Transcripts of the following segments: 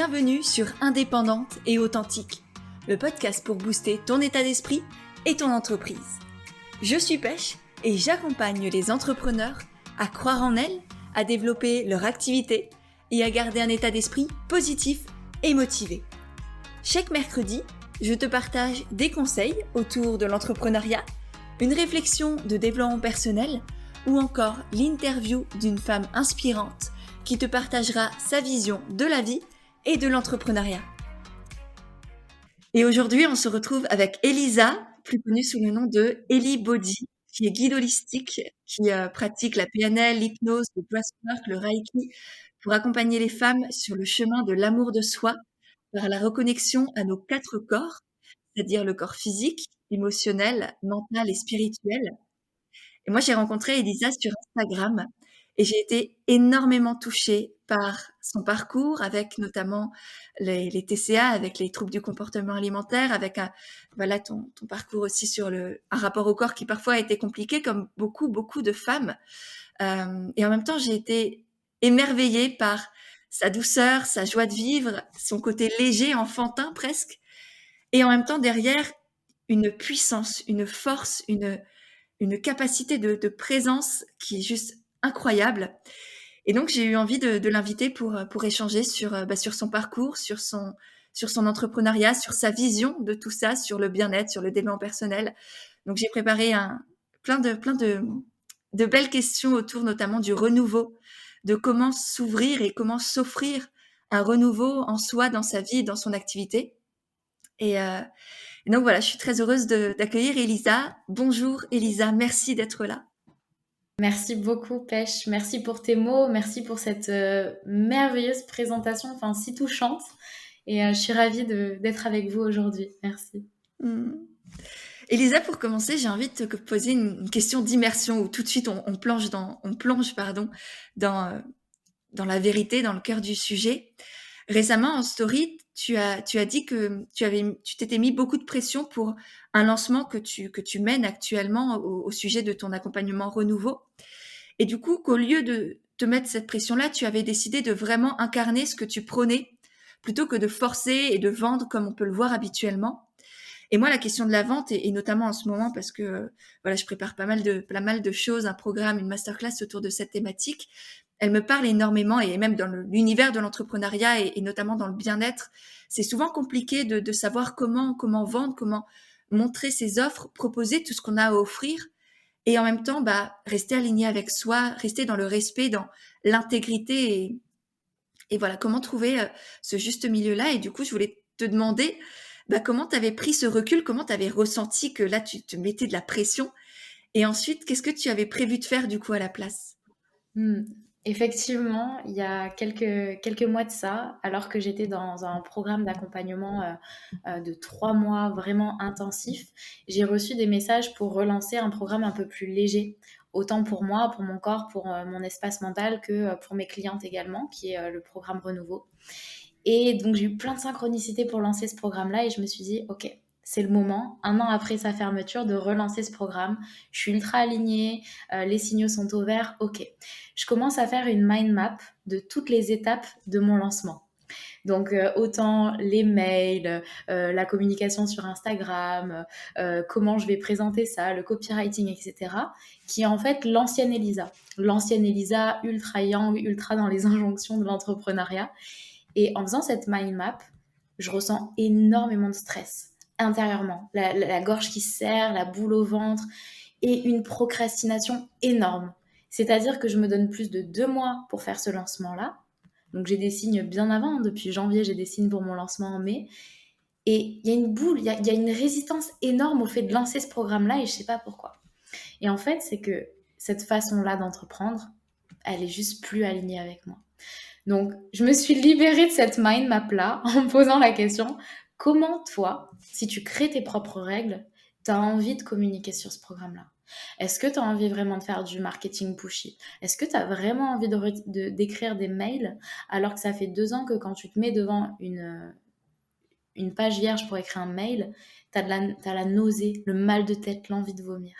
Bienvenue sur Indépendante et Authentique, le podcast pour booster ton état d'esprit et ton entreprise. Je suis Pêche et j'accompagne les entrepreneurs à croire en elles, à développer leur activité et à garder un état d'esprit positif et motivé. Chaque mercredi, je te partage des conseils autour de l'entrepreneuriat, une réflexion de développement personnel ou encore l'interview d'une femme inspirante qui te partagera sa vision de la vie et de l'entrepreneuriat. Et aujourd'hui, on se retrouve avec Elisa, plus connue sous le nom de Eli Body, qui est guide holistique, qui pratique la PNL, l'hypnose, le breathwork, le reiki, pour accompagner les femmes sur le chemin de l'amour de soi, par la reconnexion à nos 4 corps, c'est-à-dire le corps physique, émotionnel, mental et spirituel. Et moi, j'ai rencontré Elisa sur Instagram et j'ai été énormément touchée par son parcours, avec notamment les TCA, avec les troubles du comportement alimentaire, avec voilà, ton parcours aussi sur un rapport au corps qui parfois a été compliqué, comme beaucoup de femmes. Et en même temps, j'ai été émerveillée par sa douceur, sa joie de vivre, son côté léger, enfantin presque. Et en même temps, derrière, une puissance, une force, une capacité de présence qui est juste incroyable. Et donc, j'ai eu envie de l'inviter pour échanger sur son parcours, sur son entrepreneuriat, sur sa vision de tout ça, sur le bien-être, sur le développement personnel. Donc, j'ai préparé plein de belles questions autour notamment du renouveau, de comment s'ouvrir et comment s'offrir un renouveau en soi, dans sa vie, dans son activité. Et donc voilà, je suis très heureuse d'accueillir Elisa. Bonjour Elisa, merci d'être là. Merci beaucoup Pêche, merci pour tes mots, merci pour cette merveilleuse présentation, enfin si touchante. Et je suis ravie d'être avec vous aujourd'hui. Merci. Elisa, pour commencer, j'ai envie de te poser une question d'immersion où tout de suite on plonge dans la vérité, dans le cœur du sujet. Récemment, en story, tu as dit que tu t'étais mis beaucoup de pression pour un lancement que tu mènes actuellement au sujet de ton accompagnement renouveau. Et du coup, qu'au lieu de te mettre cette pression-là, tu avais décidé de vraiment incarner ce que tu prônais, plutôt que de forcer et de vendre comme on peut le voir habituellement. Et moi, la question de la vente, et notamment en ce moment, parce que voilà, je prépare pas mal de choses, un programme, une masterclass autour de cette thématique, elle me parle énormément, et même dans l'univers de l'entrepreneuriat et notamment dans le bien-être, c'est souvent compliqué de savoir comment vendre, comment montrer ses offres, proposer tout ce qu'on a à offrir, et en même temps, rester aligné avec soi, rester dans le respect, dans l'intégrité, et voilà, comment trouver ce juste milieu-là. Et du coup, je voulais te demander comment tu avais pris ce recul, comment tu avais ressenti que là, tu te mettais de la pression, et ensuite, qu'est-ce que tu avais prévu de faire du coup à la place? Effectivement, il y a quelques mois de ça, alors que j'étais dans un programme d'accompagnement de 3 mois vraiment intensif, j'ai reçu des messages pour relancer un programme un peu plus léger, autant pour moi, pour mon corps, pour mon espace mental que pour mes clientes également, qui est le programme Renouveau. Et donc, j'ai eu plein de synchronicité pour lancer ce programme-là et je me suis dit, OK, c'est le moment, 1 an après sa fermeture, de relancer ce programme. Je suis ultra alignée, les signaux sont au vert, OK. Je commence à faire une mind map de toutes les étapes de mon lancement. Donc, autant les mails, la communication sur Instagram, comment je vais présenter ça, le copywriting, etc., qui est en fait l'ancienne Elisa. L'ancienne Elisa ultra yang, ultra dans les injonctions de l'entrepreneuriat. Et en faisant cette mind map, je ressens énormément de stress intérieurement. La gorge qui se serre, la boule au ventre et une procrastination énorme. C'est-à-dire que je me donne plus de 2 mois pour faire ce lancement-là. Donc j'ai des signes bien avant. Depuis janvier, j'ai des signes pour mon lancement en mai. Et il y a une boule, il y a une résistance énorme au fait de lancer ce programme-là et je ne sais pas pourquoi. Et en fait, c'est que cette façon-là d'entreprendre, elle est juste plus alignée avec moi. Donc, je me suis libérée de cette mind map-là en me posant la question, comment toi, si tu crées tes propres règles, tu as envie de communiquer sur ce programme-là? Est-ce que tu as envie vraiment de faire du marketing pushy? Est-ce que tu as vraiment envie d'écrire des mails alors que ça fait 2 ans que quand tu te mets devant une page vierge pour écrire un mail, tu as la nausée, le mal de tête, l'envie de vomir?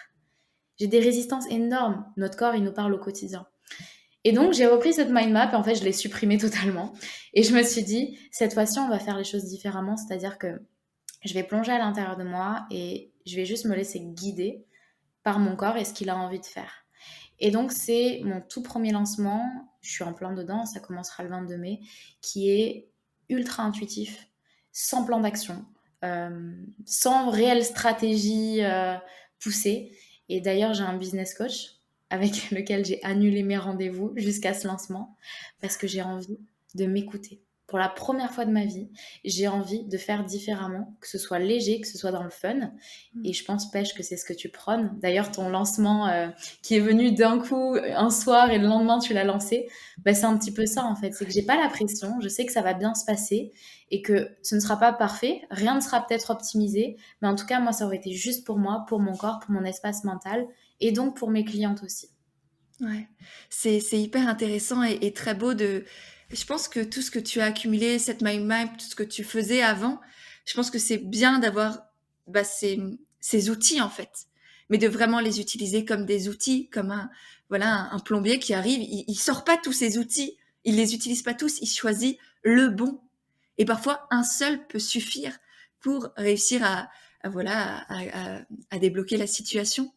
J'ai des résistances énormes. Notre corps, il nous parle au quotidien. Et donc, j'ai repris cette mind map et en fait, je l'ai supprimée totalement. Et je me suis dit, cette fois-ci, on va faire les choses différemment. C'est-à-dire que je vais plonger à l'intérieur de moi et je vais juste me laisser guider par mon corps et ce qu'il a envie de faire. Et donc, c'est mon tout premier lancement. Je suis en plein dedans, ça commencera le 22 mai, qui est ultra intuitif, sans plan d'action, sans réelle stratégie poussée. Et d'ailleurs, j'ai un business coach avec lequel j'ai annulé mes rendez-vous jusqu'à ce lancement parce que j'ai envie de m'écouter. Pour la première fois de ma vie, j'ai envie de faire différemment, que ce soit léger, que ce soit dans le fun. Et je pense, Pêche, que c'est ce que tu prônes. D'ailleurs, ton lancement qui est venu d'un coup un soir et le lendemain tu l'as lancé, bah, c'est un petit peu ça en fait. C'est que j'ai pas la pression, je sais que ça va bien se passer et que ce ne sera pas parfait, rien ne sera peut-être optimisé, mais en tout cas, moi, ça aurait été juste pour moi, pour mon corps, pour mon espace mental et donc pour mes clientes aussi. Ouais, c'est hyper intéressant et très beau de. Je pense que tout ce que tu as accumulé, cette mind map, tout ce que tu faisais avant, je pense que c'est bien d'avoir bah, ces outils en fait, mais de vraiment les utiliser comme des outils, comme un plombier qui arrive, il sort pas tous ces outils, il les utilise pas tous, il choisit le bon. Et parfois un seul peut suffire pour réussir à débloquer la situation.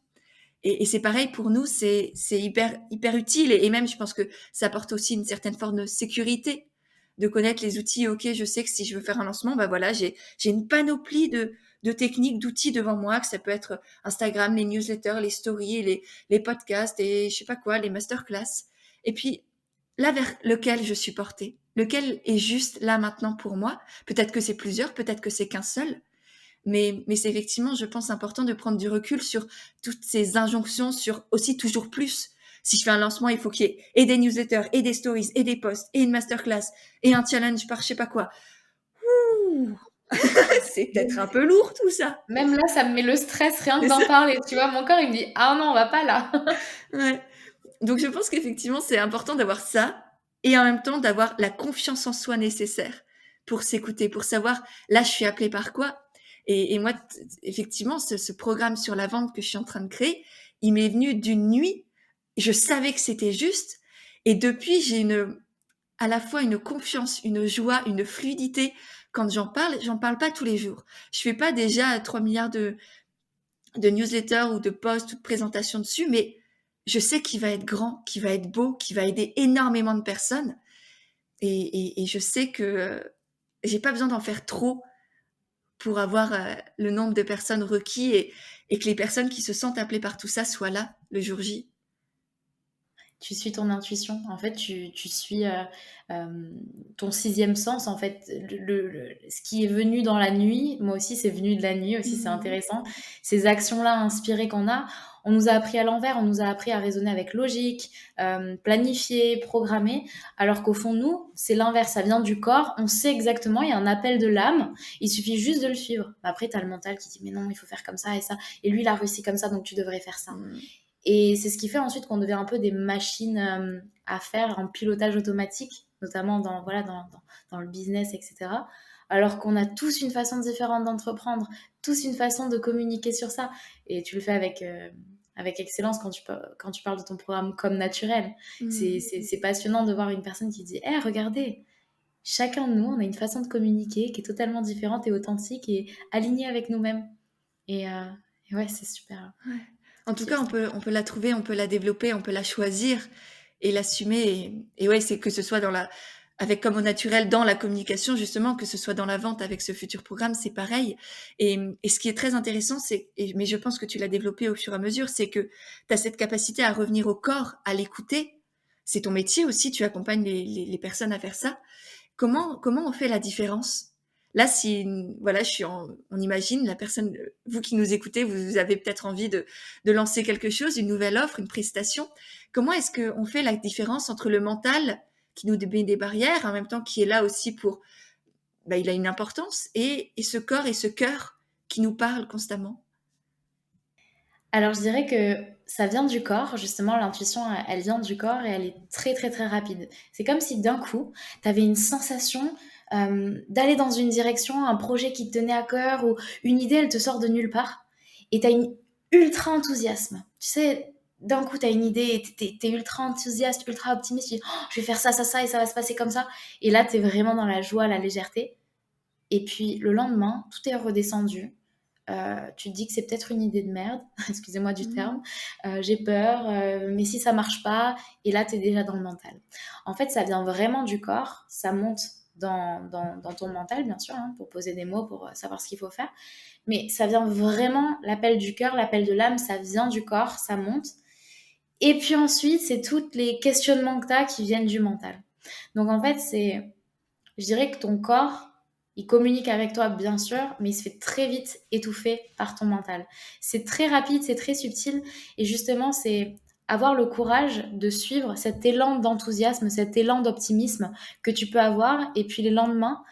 Et c'est pareil pour nous, c'est hyper utile et même je pense que ça apporte aussi une certaine forme de sécurité de connaître les outils. Ok, je sais que si je veux faire un lancement, bah voilà, j'ai une panoplie de techniques, d'outils devant moi, que ça peut être Instagram, les newsletters, les stories, les podcasts et je sais pas quoi, les masterclass. Et puis là vers lequel je suis portée, lequel est juste là maintenant pour moi. Peut-être que c'est plusieurs, peut-être que c'est qu'un seul. Mais c'est effectivement, je pense, important de prendre du recul sur toutes ces injonctions, sur aussi toujours plus. Si je fais un lancement, il faut qu'il y ait et des newsletters, et des stories, et des posts, et une masterclass, et un challenge par je sais pas quoi. Ouh c'est peut-être un peu lourd tout ça. Même là, ça me met le stress rien que C'est d'en ça. parler. Tu vois, mon corps, il me dit, ah non, on va pas là. Ouais. Donc je pense qu'effectivement, c'est important d'avoir ça et en même temps d'avoir la confiance en soi nécessaire pour s'écouter, pour savoir là, je suis appelée par quoi. Et moi, effectivement, ce programme sur la vente que je suis en train de créer, il m'est venu d'une nuit. Je savais que c'était juste. Et depuis, j'ai à la fois une confiance, une joie, une fluidité. Quand j'en parle pas tous les jours. Je fais pas déjà 3 milliards de newsletters ou de posts ou de présentations dessus, mais je sais qu'il va être grand, qu'il va être beau, qu'il va aider énormément de personnes. Et je sais que j'ai pas besoin d'en faire trop pour avoir le nombre de personnes requis et que les personnes qui se sentent appelées par tout ça soient là le jour J. Tu suis ton intuition. En fait, tu suis ton sixième sens. En fait, ce qui est venu dans la nuit, moi aussi, c'est venu de la nuit aussi, c'est intéressant. Ces actions-là inspirées qu'on a, on nous a appris à l'envers, on nous a appris à raisonner avec logique, planifier, programmer, alors qu'au fond, nous, c'est l'inverse, ça vient du corps, on sait exactement, il y a un appel de l'âme, il suffit juste de le suivre. Après, tu as le mental qui dit, mais non, il faut faire comme ça et ça, et lui, il a réussi comme ça, donc tu devrais faire ça. Et c'est ce qui fait ensuite qu'on devient un peu des machines à faire en pilotage automatique, notamment dans le business, etc. Alors qu'on a tous une façon différente d'entreprendre, tous une façon de communiquer sur ça. Et tu le fais avec excellence quand tu parles de ton programme Comme Naturel. C'est passionnant de voir une personne qui dit « regardez, chacun de nous, on a une façon de communiquer qui est totalement différente et authentique et alignée avec nous-mêmes. » Et ouais, c'est super. Ouais. En tout cas, on peut la trouver, on peut la développer, on peut la choisir et l'assumer. Et ouais, c'est que ce soit avec comme au naturel dans la communication, justement, que ce soit dans la vente avec ce futur programme, c'est pareil. Et ce qui est très intéressant, mais je pense que tu l'as développé au fur et à mesure, c'est que tu as cette capacité à revenir au corps, à l'écouter. C'est ton métier aussi, tu accompagnes les personnes à faire ça. Comment on fait la différence? Là, si voilà, on imagine la personne, vous qui nous écoutez, vous avez peut-être envie de lancer quelque chose, une nouvelle offre, une prestation. Comment est-ce qu'on fait la différence entre le mental qui nous met des barrières, en même temps qui est là aussi il a une importance, et ce corps et ce cœur qui nous parlent constamment? Alors, je dirais que ça vient du corps, justement, l'intuition, elle vient du corps et elle est très, très, très rapide. C'est comme si d'un coup, tu avais une sensation d'aller dans une direction, un projet qui te tenait à cœur ou une idée, elle te sort de nulle part et tu as une ultra enthousiasme. Tu sais, d'un coup, tu as une idée, tu es ultra enthousiaste, ultra optimiste, tu dis: «Oh, je vais faire ça, ça, ça et ça va se passer comme ça». Et là, tu es vraiment dans la joie, la légèreté. Et puis le lendemain, tout est redescendu. Tu te dis que c'est peut-être une idée de merde, excusez-moi du Mmh. terme. J'ai peur, mais si ça marche pas, et là, tu es déjà dans le mental. En fait, ça vient vraiment du corps, ça monte dans ton mental, bien sûr, hein, pour poser des mots, pour savoir ce qu'il faut faire. Mais ça vient vraiment, l'appel du cœur, l'appel de l'âme, ça vient du corps, ça monte. Et puis ensuite, c'est tous les questionnements que tu as qui viennent du mental. Donc en fait, je dirais que ton corps, il communique avec toi, bien sûr, mais il se fait très vite étouffer par ton mental. C'est très rapide, c'est très subtil. Et justement, c'est avoir le courage de suivre cet élan d'enthousiasme, cet élan d'optimisme que tu peux avoir. Et puis les lendemains,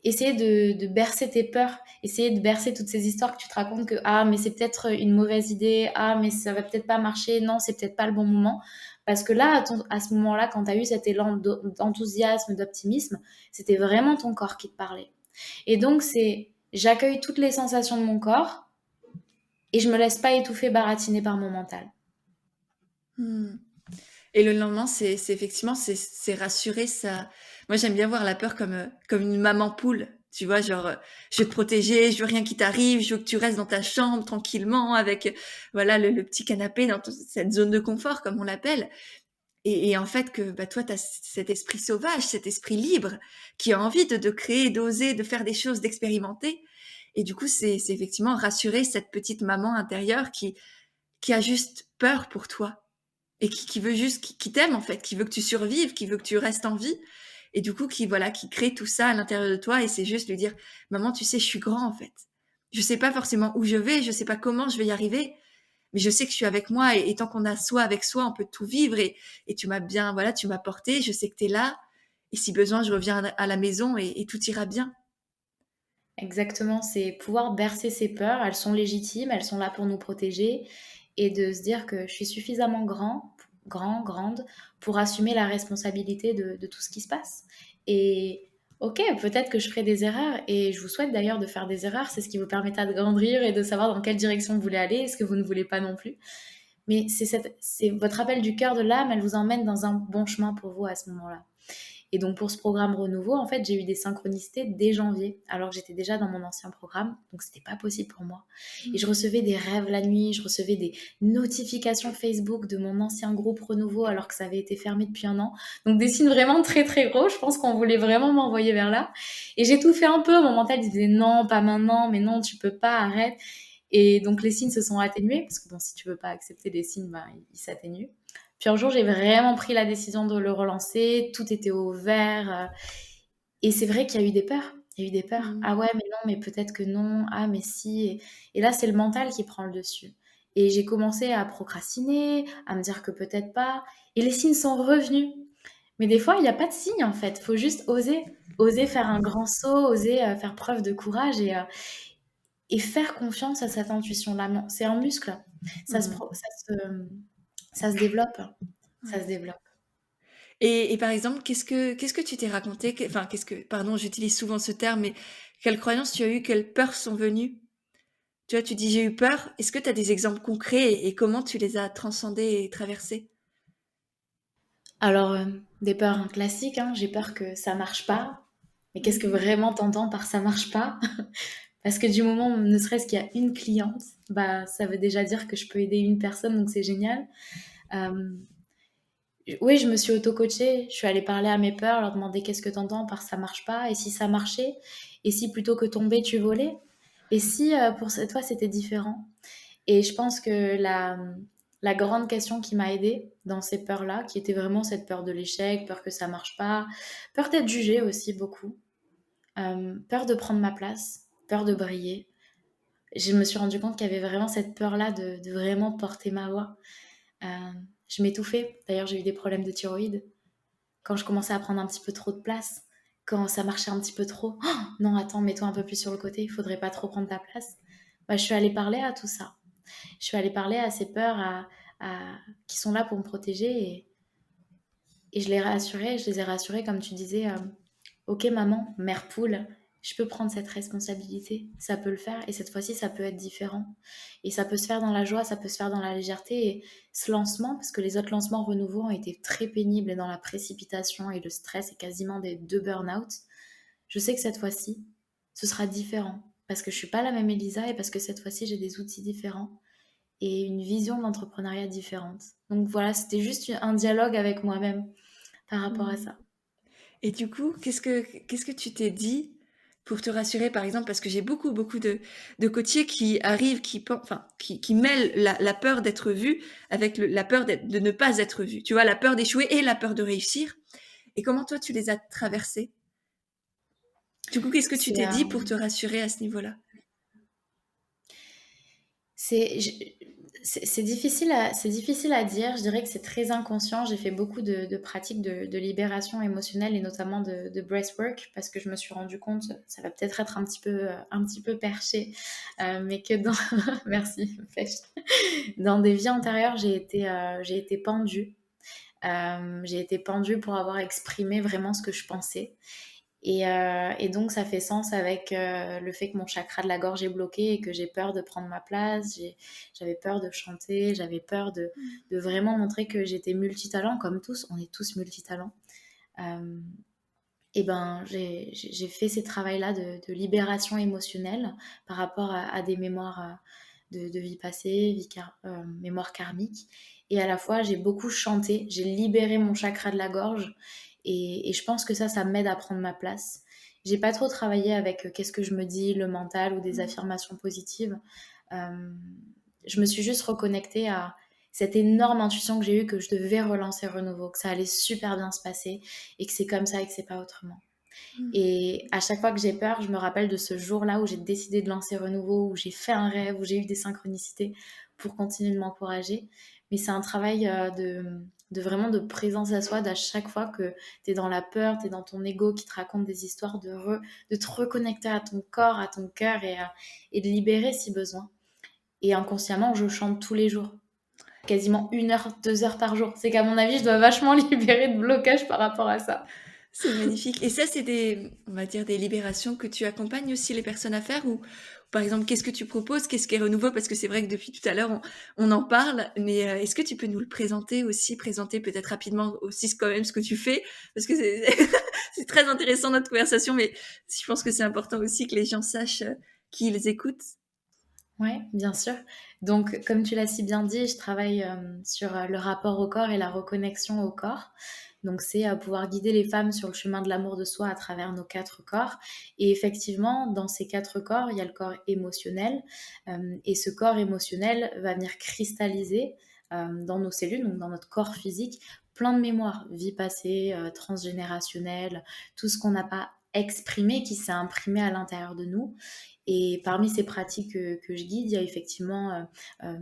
essayer de bercer tes peurs, essayer de bercer toutes ces histoires que tu te racontes que ah mais c'est peut-être une mauvaise idée, ah mais ça va peut-être pas marcher, non c'est peut-être pas le bon moment. Parce que là, à ce moment-là, quand tu as eu cet élan d'enthousiasme, d'optimisme, c'était vraiment ton corps qui te parlait. Et donc c'est j'accueille toutes les sensations de mon corps et je me laisse pas étouffer, baratiner par mon mental. Mmh. Et le lendemain, c'est effectivement, c'est rassurer ça. Moi, j'aime bien voir la peur comme une maman poule. Tu vois, genre, je veux te protéger, je veux rien qui t'arrive, je veux que tu restes dans ta chambre tranquillement avec, voilà, le petit canapé dans cette zone de confort, comme on l'appelle. Et en fait, que bah, toi, tu as cet esprit sauvage, cet esprit libre, qui a envie de créer, d'oser, de faire des choses, d'expérimenter. Et du coup, c'est effectivement rassurer cette petite maman intérieure qui a juste peur pour toi et qui veut juste, qui t'aime en fait, qui veut que tu survives, qui veut que tu restes en vie. Et du coup, voilà, qui crée tout ça à l'intérieur de toi. Et c'est juste lui dire, maman, tu sais, je suis grand en fait. Je sais pas forcément où je vais, je sais pas comment je vais y arriver, mais je sais que je suis avec moi. Et tant qu'on a soi avec soi, on peut tout vivre. Et tu m'as bien, voilà, tu m'as porté. Je sais que tu es là. Et si besoin, je reviens à la maison et tout ira bien. Exactement, c'est pouvoir bercer ses peurs, elles sont légitimes, elles sont là pour nous protéger, et de se dire que je suis suffisamment grande, pour assumer la responsabilité de tout ce qui se passe. Et ok, peut-être que je ferai des erreurs, et je vous souhaite d'ailleurs de faire des erreurs, c'est ce qui vous permettra de grandir et de savoir dans quelle direction vous voulez aller et ce que vous ne voulez pas non plus. Mais c'est votre appel du cœur de l'âme, elle vous emmène dans un bon chemin pour vous à ce moment-là. Et donc pour ce programme renouveau, en fait, j'ai eu des synchronicités dès janvier, alors que j'étais déjà dans mon ancien programme, donc c'était pas possible pour moi. Et je recevais des rêves la nuit, je recevais des notifications Facebook de mon ancien groupe renouveau alors que ça avait été fermé depuis un an. Donc des signes vraiment très très gros, je pense qu'on voulait vraiment m'envoyer vers là. Et j'ai tout fait un peu, mon mental disait non, pas maintenant, mais non, tu peux pas, arrête. Et donc les signes se sont atténués, parce que bon, si tu veux pas accepter les signes, bah, ils s'atténuent. Puis un jour, j'ai vraiment pris la décision de le relancer. Tout était au vert. Et c'est vrai qu'il y a eu des peurs. Il y a eu des peurs. Mmh. Ah ouais, mais non, mais peut-être que non. Ah, mais si. Et là, c'est le mental qui prend le dessus. Et j'ai commencé à procrastiner, à me dire que peut-être pas. Et les signes sont revenus. Mais des fois, il n'y a pas de signe, en fait. Il faut juste oser. Oser faire un grand saut, oser faire preuve de courage et faire confiance à cette intuition-là. C'est un muscle. Ça se, Mmh. pro- ça se développe. Ça Ouais. se développe. Et par exemple, qu'est-ce que tu t'es raconté? Enfin, pardon, j'utilise souvent ce terme, mais quelles croyances tu as eues? Quelles peurs sont venues? Tu vois, tu dis j'ai eu peur. Est-ce que tu as des exemples concrets et comment tu les as transcendés et traversés? Alors, des peurs classiques, hein. J'ai peur que ça marche pas. Mais qu'est-ce que Mmh. vraiment t'entends par ça marche pas? Parce que du moment où ne serait-ce qu'il y a une cliente, bah, ça veut déjà dire que je peux aider une personne, donc c'est génial. Euh, oui, je me suis auto-coachée. Je suis allée parler à mes peurs, leur demander qu'est-ce que t'entends par ça marche pas? Et si ça marchait? Et si plutôt que tomber, tu volais? Et si pour cette fois c'était différent? Et je pense que la grande question qui m'a aidée dans ces peurs-là, qui était vraiment cette peur de l'échec, peur que ça marche pas, peur d'être jugée aussi beaucoup, peur de prendre ma place, peur de briller. Je me suis rendu compte qu'il y avait vraiment cette peur-là de vraiment porter ma voix. Euh, je m'étouffais. D'ailleurs, j'ai eu des problèmes de thyroïde. Quand je commençais à prendre un petit peu trop de place, quand ça marchait un petit peu trop, oh, non, attends, mets-toi un peu plus sur le côté, il faudrait pas trop prendre ta place. Bah, je suis allée parler à tout ça. Je suis allée parler à ces peurs qui sont là pour me protéger et je les ai rassurées comme tu disais. Ok maman, mère poule, je peux prendre cette responsabilité, ça peut le faire, et cette fois-ci, ça peut être différent. Et ça peut se faire dans la joie, ça peut se faire dans la légèreté. Et ce lancement, parce que les autres lancements renouveau ont été très pénibles et dans la précipitation et le stress et quasiment des 2 burn-out, je sais que cette fois-ci, ce sera différent. Parce que je suis pas la même Elisa et parce que cette fois-ci, j'ai des outils différents et une vision de l'entrepreneuriat différente. Donc voilà, c'était juste un dialogue avec moi-même par rapport à Mm. ça. Et du coup, qu'est-ce que tu t'es dit pour te rassurer, par exemple, parce que j'ai beaucoup de coachés qui arrivent, qui mêlent la peur d'être vu avec la peur de ne pas être vu. Tu vois, la peur d'échouer et la peur de réussir. Et comment toi, tu les as traversés? Du coup, qu'est-ce que tu C'est t'es dit pour te rassurer à ce niveau-là? C'est c'est difficile à dire. Je dirais que c'est très inconscient. J'ai fait beaucoup de pratiques de libération émotionnelle et notamment de breathwork parce que je me suis rendu compte, ça va peut-être être un petit peu perché, mais que dans... Merci, Pêche. Dans des vies antérieures, j'ai été pendue. J'ai été pendue pour avoir exprimé vraiment ce que je pensais. Et donc, ça fait sens avec le fait que mon chakra de la gorge est bloqué et que j'ai peur de prendre ma place. J'avais peur de chanter, j'avais peur de vraiment montrer que j'étais multitalent, comme tous, on est tous multitalents. Euh, et ben, j'ai fait ces travails-là de libération émotionnelle par rapport à des mémoires de vie passée, mémoire karmique. Et à la fois, j'ai beaucoup chanté, j'ai libéré mon chakra de la gorge. Et je pense que ça m'aide à prendre ma place. J'ai pas trop travaillé avec qu'est-ce que je me dis, le mental ou des affirmations positives. Euh, je me suis juste reconnectée à cette énorme intuition que j'ai eue que je devais relancer Renouveau, que ça allait super bien se passer et que c'est comme ça et que c'est pas autrement. Et à chaque fois que j'ai peur, je me rappelle de ce jour-là où j'ai décidé de lancer Renouveau, où j'ai fait un rêve, où j'ai eu des synchronicités pour continuer de m'encourager. Mais c'est un travail de vraiment de présence à soi, d'à chaque fois que tu es dans la peur, tu es dans ton ego qui te raconte des histoires, de te reconnecter à ton corps, à ton cœur et de libérer si besoin. Et inconsciemment, je chante tous les jours, quasiment 1 heure, 2 heures par jour. C'est qu'à mon avis, je dois vachement libérer de blocage par rapport à ça. C'est magnifique. Et ça, c'est on va dire, des libérations que tu accompagnes aussi les personnes à faire ou, par exemple, qu'est-ce que tu proposes? Qu'est-ce qui est Renouveau? Parce que c'est vrai que depuis tout à l'heure, on en parle, mais est-ce que tu peux nous le présenter aussi, présenter peut-être rapidement aussi quand même ce que tu fais? Parce que c'est très intéressant notre conversation, mais je pense que c'est important aussi que les gens sachent qui ils écoutent. Oui, bien sûr. Donc, comme tu l'as si bien dit, je travaille sur le rapport au corps et la reconnexion au corps. Donc, c'est pouvoir guider les femmes sur le chemin de l'amour de soi à travers nos 4 corps. Et effectivement, dans ces 4 corps, il y a le corps émotionnel. Et ce corps émotionnel va venir cristalliser dans nos cellules, donc dans notre corps physique, plein de mémoires, vie passée, transgénérationnelle, tout ce qu'on n'a pas exprimé, qui s'est imprimé à l'intérieur de nous. Et parmi ces pratiques que je guide, il y a effectivement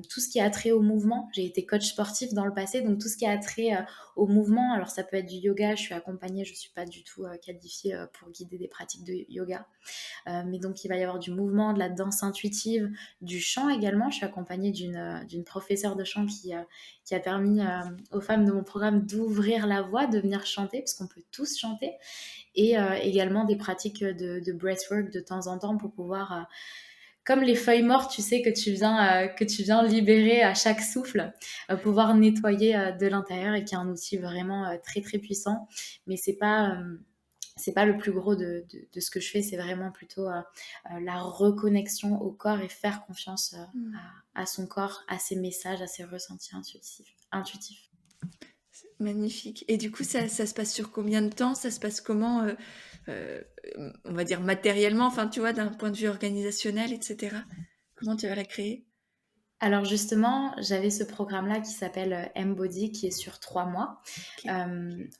tout ce qui a trait au mouvement. J'ai été coach sportif dans le passé, donc tout ce qui a trait au mouvement. Alors ça peut être du yoga, je suis accompagnée, je ne suis pas du tout qualifiée pour guider des pratiques de yoga. Mais donc il va y avoir du mouvement, de la danse intuitive, du chant également. Je suis accompagnée d'une professeure de chant qui a permis aux femmes de mon programme d'ouvrir la voix, de venir chanter, parce qu'on peut tous chanter. Et également des pratiques de breathwork de temps en temps pour pouvoir, comme les feuilles mortes, tu sais, que tu viens libérer à chaque souffle, pouvoir nettoyer de l'intérieur et qui est un outil vraiment très très puissant. Mais c'est pas le plus gros de ce que je fais, c'est vraiment plutôt la reconnexion au corps et faire confiance à son corps, à ses messages, à ses ressentis intuitifs. Magnifique. Et du coup, ça se passe sur combien de temps? Ça se passe comment, euh, on va dire matériellement, enfin, tu vois, d'un point de vue organisationnel, etc. Comment tu vas la créer? Alors justement, j'avais ce programme-là qui s'appelle M-Body, qui est sur 3 mois, Ok.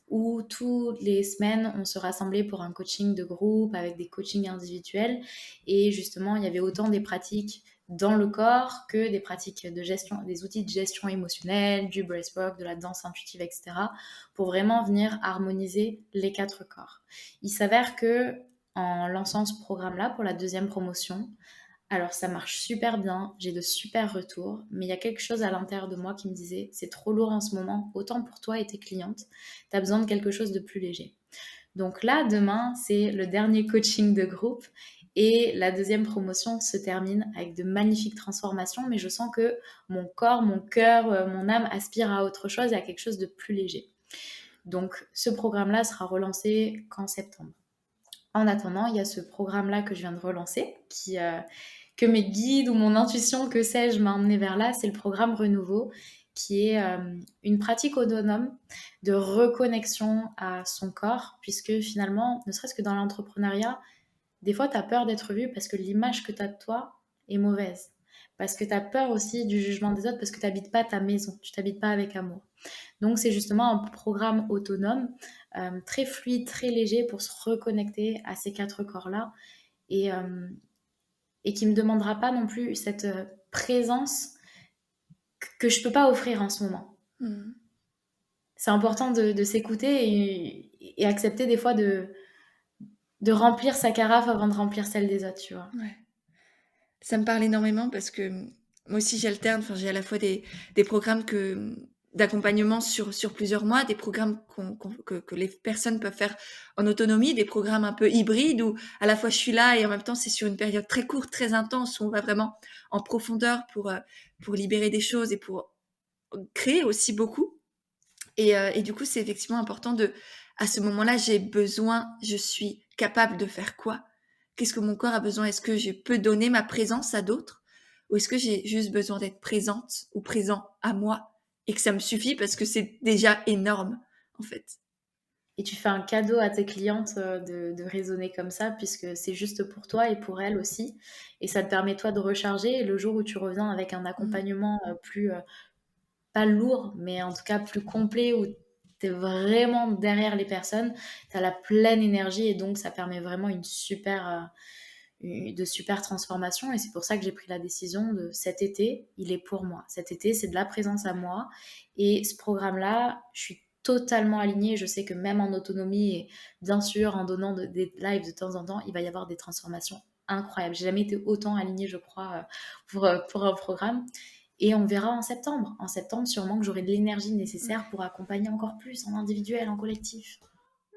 où toutes les semaines, on se rassemblait pour un coaching de groupe avec des coachings individuels. Et justement, il y avait autant des pratiques dans le corps que des pratiques de gestion, des outils de gestion émotionnelle, du breathwork, de la danse intuitive, etc., pour vraiment venir harmoniser les 4 corps. Il s'avère que en lançant ce programme-là pour la deuxième promotion, alors ça marche super bien, j'ai de super retours, mais il y a quelque chose à l'intérieur de moi qui me disait c'est trop lourd en ce moment, autant pour toi et tes clientes, tu as besoin de quelque chose de plus léger. Donc là, demain, c'est le dernier coaching de groupe et la deuxième promotion se termine avec de magnifiques transformations, mais je sens que mon corps, mon cœur, mon âme aspirent à autre chose, à quelque chose de plus léger. Donc ce programme-là sera relancé qu'en septembre. En attendant, il y a ce programme-là que je viens de relancer, que mes guides ou mon intuition, que sais-je, m'a emmené vers là. C'est le programme Renouveau, qui est une pratique autonome de reconnexion à son corps, puisque finalement, ne serait-ce que dans l'entrepreneuriat, des fois, tu as peur d'être vu parce que l'image que tu as de toi est mauvaise. Parce que tu as peur aussi du jugement des autres, parce que tu n'habites pas ta maison, tu t'habites pas avec amour. Donc, c'est justement un programme autonome, très fluide, très léger pour se reconnecter à ces quatre corps-là et, euh, et qui ne me demandera pas non plus cette présence que je ne peux pas offrir en ce moment. Mmh. C'est important de s'écouter et accepter des fois de remplir sa carafe avant de remplir celle des autres, tu vois. Ouais. Ça me parle énormément parce que moi aussi j'alterne, enfin j'ai à la fois des programmes d'accompagnement sur plusieurs mois, des programmes que les personnes peuvent faire en autonomie, des programmes un peu hybrides où à la fois je suis là et en même temps c'est sur une période très courte, très intense où on va vraiment en profondeur pour libérer des choses et pour créer aussi beaucoup. Et du coup c'est effectivement important à ce moment-là, j'ai besoin, je suis capable de faire quoi? Qu'est-ce que mon corps a besoin? Est-ce que je peux donner ma présence à d'autres? Ou est-ce que j'ai juste besoin d'être présente ou présent à moi et que ça me suffit parce que c'est déjà énorme, en fait? Et tu fais un cadeau à tes clientes de raisonner comme ça, puisque c'est juste pour toi et pour elles aussi. Et ça te permet, toi, de recharger. Et le jour où tu reviens avec un Mmh. accompagnement plus, pas lourd, mais en tout cas plus complet, où tu es vraiment derrière les personnes, tu as la pleine énergie et donc ça permet vraiment de super transformations. Et c'est pour ça que j'ai pris la décision de cet été, il est pour moi. Cet été, c'est de la présence à moi. Et ce programme-là, je suis totalement alignée. Je sais que même en autonomie et bien sûr en donnant des lives de temps en temps, il va y avoir des transformations incroyables. J'ai jamais été autant alignée, je crois, pour un programme. Et on verra en septembre. En septembre, sûrement que j'aurai de l'énergie nécessaire Ouais. pour accompagner encore plus en individuel, en collectif.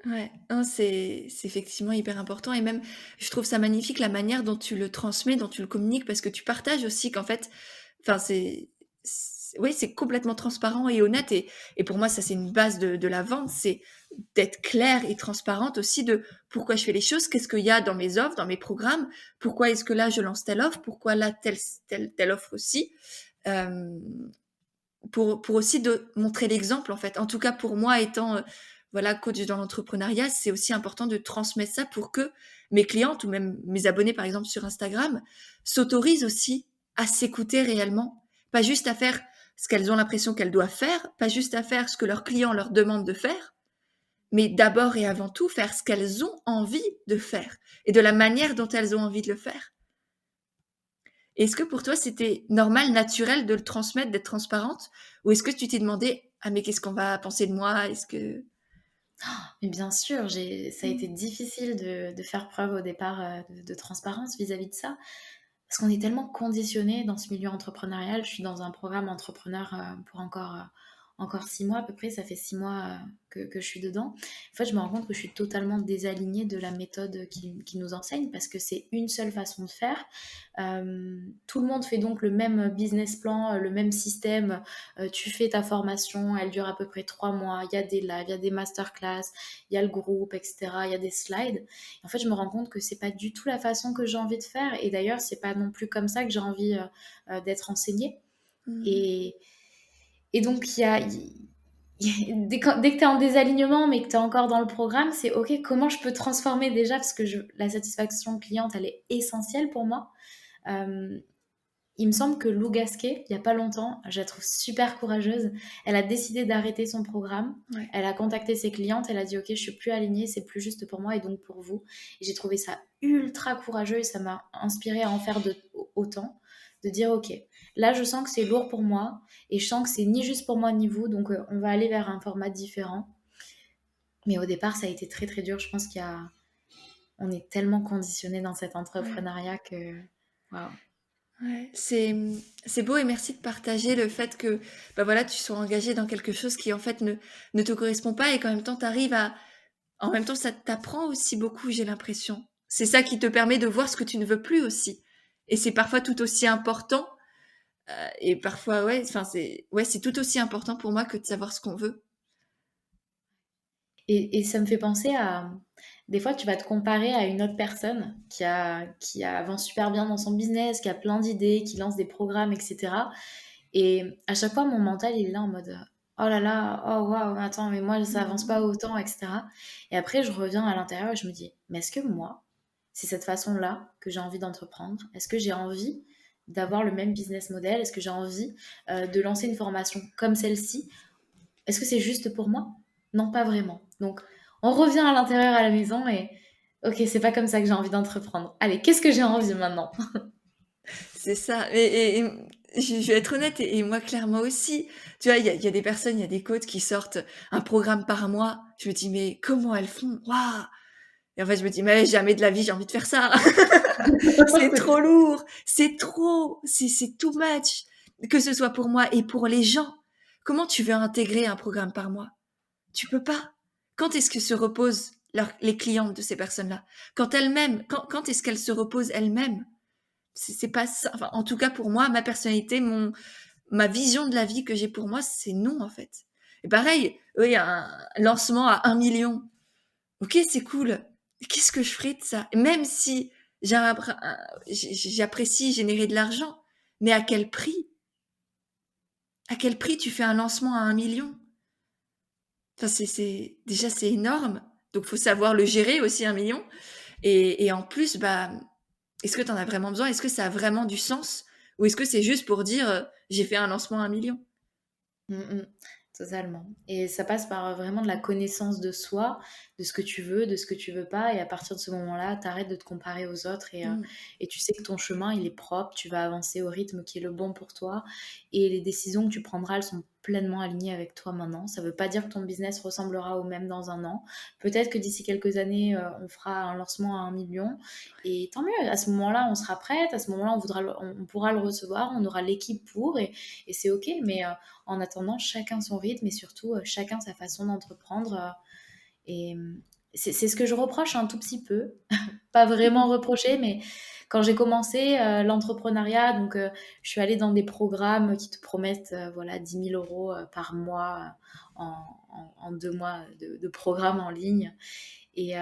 Ouais, non, c'est effectivement hyper important et même je trouve ça magnifique la manière dont tu le transmets, dont tu le communiques parce que tu partages aussi qu'en fait, enfin oui, c'est complètement transparent et honnête et pour moi ça c'est une base de la vente, c'est d'être claire et transparente aussi de pourquoi je fais les choses, qu'est-ce qu'il y a dans mes offres, dans mes programmes, pourquoi est-ce que là je lance telle offre, pourquoi là telle offre aussi, euh, pour aussi de montrer l'exemple en fait. En tout cas pour moi étant voilà coach dans l'entrepreneuriat, c'est aussi important de transmettre ça pour que mes clientes ou même mes abonnés par exemple sur Instagram s'autorisent aussi à s'écouter réellement, pas juste à faire ce qu'elles ont l'impression qu'elles doivent faire, pas juste à faire ce que leurs clients leur demandent de faire, mais d'abord et avant tout faire ce qu'elles ont envie de faire et de la manière dont elles ont envie de le faire. Est-ce que pour toi, c'était normal, naturel de le transmettre, d'être transparente? Ou est-ce que tu t'es demandé, ah, mais qu'est-ce qu'on va penser de moi? Est-ce que... Mais bien sûr, ça a été Mm. difficile de faire preuve au départ de transparence vis-à-vis de ça, parce qu'on est tellement conditionné dans ce milieu entrepreneurial. Je suis dans un programme entrepreneur pour encore 6 mois à peu près. Ça fait 6 mois que je suis dedans. En fait, je me rends compte que je suis totalement désalignée de la méthode qui nous enseigne, parce que c'est une seule façon de faire. Tout le monde fait donc le même business plan, le même système. Tu fais ta formation, elle dure à peu près 3 mois. Il y a des lives, il y a des masterclass, il y a le groupe, etc. Il y a des slides. Et en fait, je me rends compte que c'est pas du tout la façon que j'ai envie de faire. Et d'ailleurs, c'est pas non plus comme ça que j'ai envie d'être enseignée. Mm. Et, et donc, dès que tu es en désalignement, mais que tu es encore dans le programme, c'est OK, comment je peux transformer déjà, parce que la satisfaction cliente, elle est essentielle pour moi. Euh, il me semble que Lou Gasquet, il n'y a pas longtemps, je la trouve super courageuse, elle a décidé d'arrêter son programme. Ouais. Elle a contacté ses clientes, elle a dit OK, je suis plus alignée, c'est plus juste pour moi et donc pour vous. Et j'ai trouvé ça ultra courageux et ça m'a inspiré à en faire autant, de dire OK, là je sens que c'est lourd pour moi et je sens que c'est ni juste pour moi ni vous, donc on va aller vers un format différent. Mais au départ, ça a été très très dur. Je pense on est tellement conditionné dans cet Ouais. entrepreneuriat que waouh. Ouais. C'est beau et merci de partager le fait que bah voilà, tu sois engagée dans quelque chose qui en fait ne te correspond pas et qu'en même temps tu arrives En même temps, ça t'apprend aussi beaucoup, j'ai l'impression. C'est ça qui te permet de voir ce que tu ne veux plus aussi. Et c'est parfois tout aussi important. Et parfois, ouais, enfin, c'est tout aussi important pour moi que de savoir ce qu'on veut. Et ça me fait penser à... Des fois, tu vas te comparer à une autre personne qui avance super bien dans son business, qui a plein d'idées, qui lance des programmes, etc. Et à chaque fois, mon mental, il est là en mode oh là là, oh waouh, attends, mais moi, ça avance pas autant, etc. Et après, je reviens à l'intérieur et je me dis, mais est-ce que moi, c'est cette façon-là que j'ai envie d'entreprendre? Est-ce que j'ai envie d'avoir le même business model? Est-ce que j'ai envie de lancer une formation comme celle-ci? Est-ce que c'est juste pour moi? Non, pas vraiment. Donc, on revient à l'intérieur à la maison et ok, c'est pas comme ça que j'ai envie d'entreprendre. Allez, qu'est-ce que j'ai envie maintenant? C'est ça. Et je vais être honnête, et moi, clairement aussi. Tu vois, il y a des personnes, il y a des coachs qui sortent un programme par mois. Je me dis, mais comment elles font? Waouh! Et en fait, je me dis, mais jamais de la vie, j'ai envie de faire ça. C'est trop lourd. C'est trop. C'est too much. Que ce soit pour moi et pour les gens. Comment tu veux intégrer un programme par mois? Tu peux pas. Quand est-ce que se reposent les clientes de ces personnes-là? Quand elles-mêmes, quand est-ce qu'elles se reposent elles-mêmes? C'est pas ça. Enfin, en tout cas, pour moi, ma personnalité, ma vision de la vie que j'ai pour moi, c'est non, en fait. Et pareil, oui, un lancement à 1 million. Ok, c'est cool. Qu'est-ce que je ferais de ça? Même si j'apprécie générer de l'argent, mais à quel prix? À quel prix tu fais un lancement à 1 million? Enfin, déjà, c'est énorme. Donc, faut savoir le gérer aussi, 1 million. Et en plus, bah, est-ce que tu en as vraiment besoin? Est-ce que ça a vraiment du sens? Ou est-ce que c'est juste pour dire, j'ai fait un lancement à 1 million? Mm, mm, totalement. Et ça passe par vraiment de la connaissance de soi, de ce que tu veux, de ce que tu veux pas. Et à partir de ce moment-là, t'arrêtes de te comparer aux autres Mm. et tu sais que ton chemin, il est propre, tu vas avancer au rythme qui est le bon pour toi. Et les décisions que tu prendras, elles sont pleinement alignées avec toi maintenant. Ça veut pas dire que ton business ressemblera au même dans un an. Peut-être que d'ici quelques années, on fera un lancement à 1 million. Et tant mieux, à ce moment-là, on sera prête, à ce moment-là, on pourra le recevoir, on aura l'équipe pour, et c'est OK. Mais en attendant, chacun son rythme et surtout chacun sa façon d'entreprendre. Et c'est ce que je reproche un tout petit peu. Pas vraiment reproché, mais quand j'ai commencé l'entrepreneuriat, donc je suis allée dans des programmes qui te promettent voilà, 10 000 euros par mois en 2 mois de programme en ligne. Et,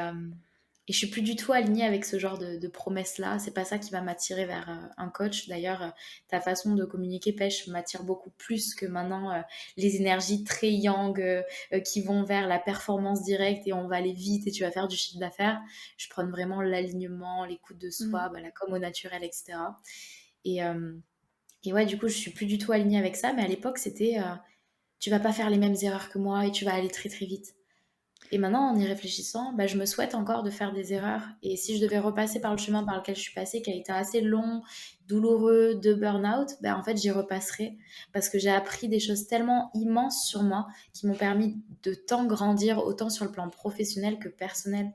et je suis plus du tout alignée avec ce genre de promesses-là. C'est pas ça qui va m'attirer vers un coach. D'ailleurs, ta façon de communiquer pêche m'attire beaucoup plus que maintenant les énergies très yang qui vont vers la performance directe et on va aller vite et tu vas faire du chiffre d'affaires. Je prends vraiment l'alignement, l'écoute de soi, Mm. la com au naturel, etc. Et, euh, et ouais, du coup, je suis plus du tout alignée avec ça. Mais à l'époque, c'était tu vas pas faire les mêmes erreurs que moi et tu vas aller très très vite. Et maintenant, en y réfléchissant, je me souhaite encore de faire des erreurs. Et si je devais repasser par le chemin par lequel je suis passée, qui a été assez long, douloureux, de burn-out, en fait, j'y repasserai parce que j'ai appris des choses tellement immenses sur moi qui m'ont permis de tant grandir, autant sur le plan professionnel que personnel.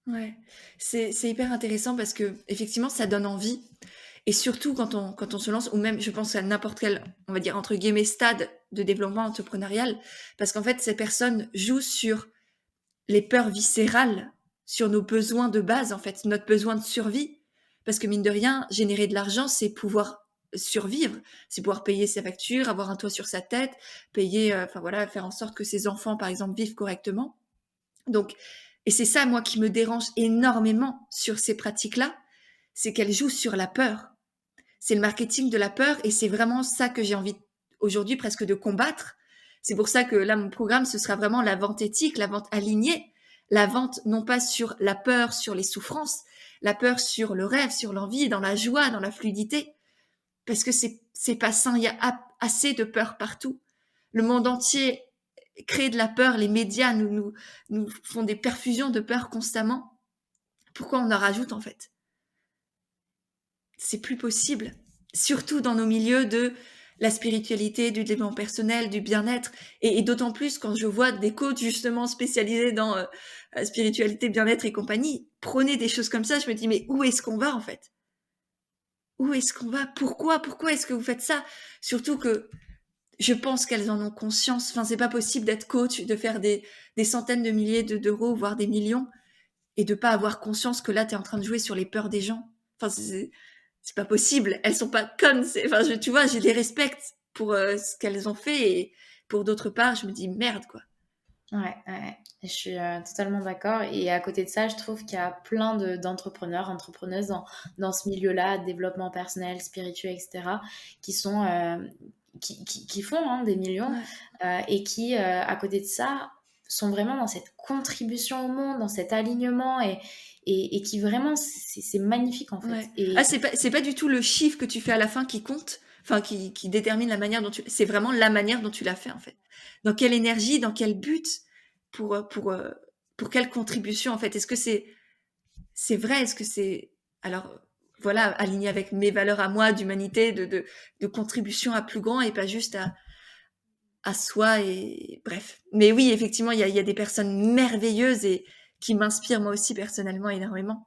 Ouais. C'est hyper intéressant parce que effectivement, ça donne envie. Et surtout quand on se lance, ou même, je pense à n'importe quel, on va dire, entre guillemets, stade de développement entrepreneurial, parce qu'en fait, ces personnes jouent sur les peurs viscérales, sur nos besoins de base, en fait, notre besoin de survie. Parce que mine de rien, générer de l'argent, c'est pouvoir survivre, c'est pouvoir payer ses factures, avoir un toit sur sa tête, payer, enfin voilà, faire en sorte que ses enfants, par exemple, vivent correctement. Donc, et c'est ça, moi, qui me dérange énormément sur ces pratiques-là, c'est qu'elles jouent sur la peur. C'est le marketing de la peur et c'est vraiment ça que j'ai envie aujourd'hui presque de combattre. C'est pour ça que là, mon programme, ce sera vraiment la vente éthique, la vente alignée, la vente non pas sur la peur, sur les souffrances, la peur sur le rêve, sur l'envie, dans la joie, dans la fluidité. Parce que c'est pas sain, il y a assez de peur partout. Le monde entier crée de la peur, les médias nous font des perfusions de peur constamment. Pourquoi on en rajoute en fait? C'est plus possible. Surtout dans nos milieux de la spiritualité, du développement personnel, du bien-être. Et d'autant plus quand je vois des coachs justement spécialisés dans la spiritualité, bien-être et compagnie, prôner des choses comme ça, je me dis mais où est-ce qu'on va en fait? Où est-ce qu'on va? Pourquoi est-ce que vous faites ça? Surtout que je pense qu'elles en ont conscience. Enfin, c'est pas possible d'être coach, de faire des centaines de milliers d'euros, voire des millions, et de pas avoir conscience que là, tu es en train de jouer sur les peurs des gens. Enfin, c'est pas possible. Elles sont pas connes. Enfin, tu vois, je les respecte pour ce qu'elles ont fait, et pour d'autre part, je me dis merde, quoi. Ouais, ouais, je suis totalement d'accord. Et à côté de ça, je trouve qu'il y a plein d'entrepreneurs, entrepreneuses dans ce milieu-là, développement personnel, spirituel, etc., qui sont, qui font hein, des millions Ouais. et qui, à côté de ça, sont vraiment dans cette contribution au monde, dans cet alignement et qui vraiment, c'est magnifique en fait. Ouais. Et Ah, c'est pas du tout le chiffre que tu fais à la fin qui compte, enfin qui détermine la manière dont tu. C'est vraiment la manière dont tu l'as fait en fait. Dans quelle énergie, dans quel but, pour euh, pour euh, pour quelle contribution en fait. Est-ce que c'est vrai? Est-ce que c'est alors voilà aligné avec mes valeurs à moi d'humanité, de contribution à plus grand et pas juste à soi et bref. Mais oui, effectivement, il y a des personnes merveilleuses et qui m'inspirent moi aussi personnellement énormément.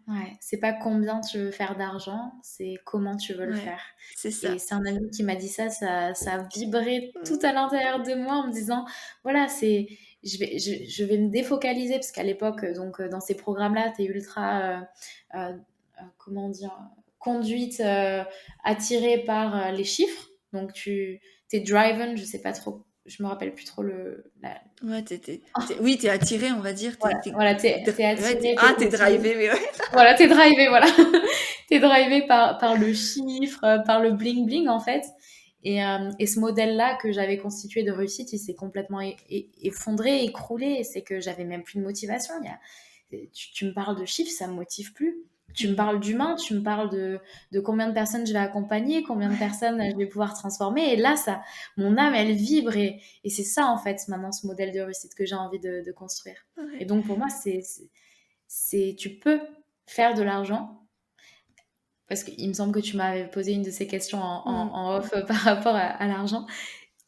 ouais, c'est pas combien tu veux faire d'argent, c'est comment tu veux le Ouais, faire. c'est Et ça. c'est un ami qui m'a dit ça, ça a vibré tout Mm. à l'intérieur de moi en me disant, voilà, je vais me défocaliser parce qu'à l'époque, donc dans ces programmes-là, tu es ultra, comment dire, conduite, attirée par les chiffres. Donc tu es driven, je sais pas trop, je me rappelle plus trop Ouais, oui, t'es attiré, on va dire. voilà, t'es Ouais, attiré, t'es ah, t'es motivé. drivé, mais ouais. Voilà, t'es drivé, voilà. T'es drivé par le chiffre, par le bling bling en fait. Et ce modèle-là que j'avais constitué de réussite, il s'est complètement effondré, écroulé. Et c'est que j'avais même plus de motivation. Tu me parles de chiffres, ça me motive plus. Tu me Mm. parles d'humain, tu me parles de combien de personnes je vais accompagner, combien de Ouais, personnes je vais pouvoir transformer. Et là, ça, mon âme, elle vibre. Et c'est ça, en fait, maintenant, ce modèle de réussite que j'ai envie de construire. Et ouais. donc, pour moi, tu peux faire de l'argent, parce qu'il me semble que tu m'avais posé une de ces questions Mm. en off par rapport à l'argent.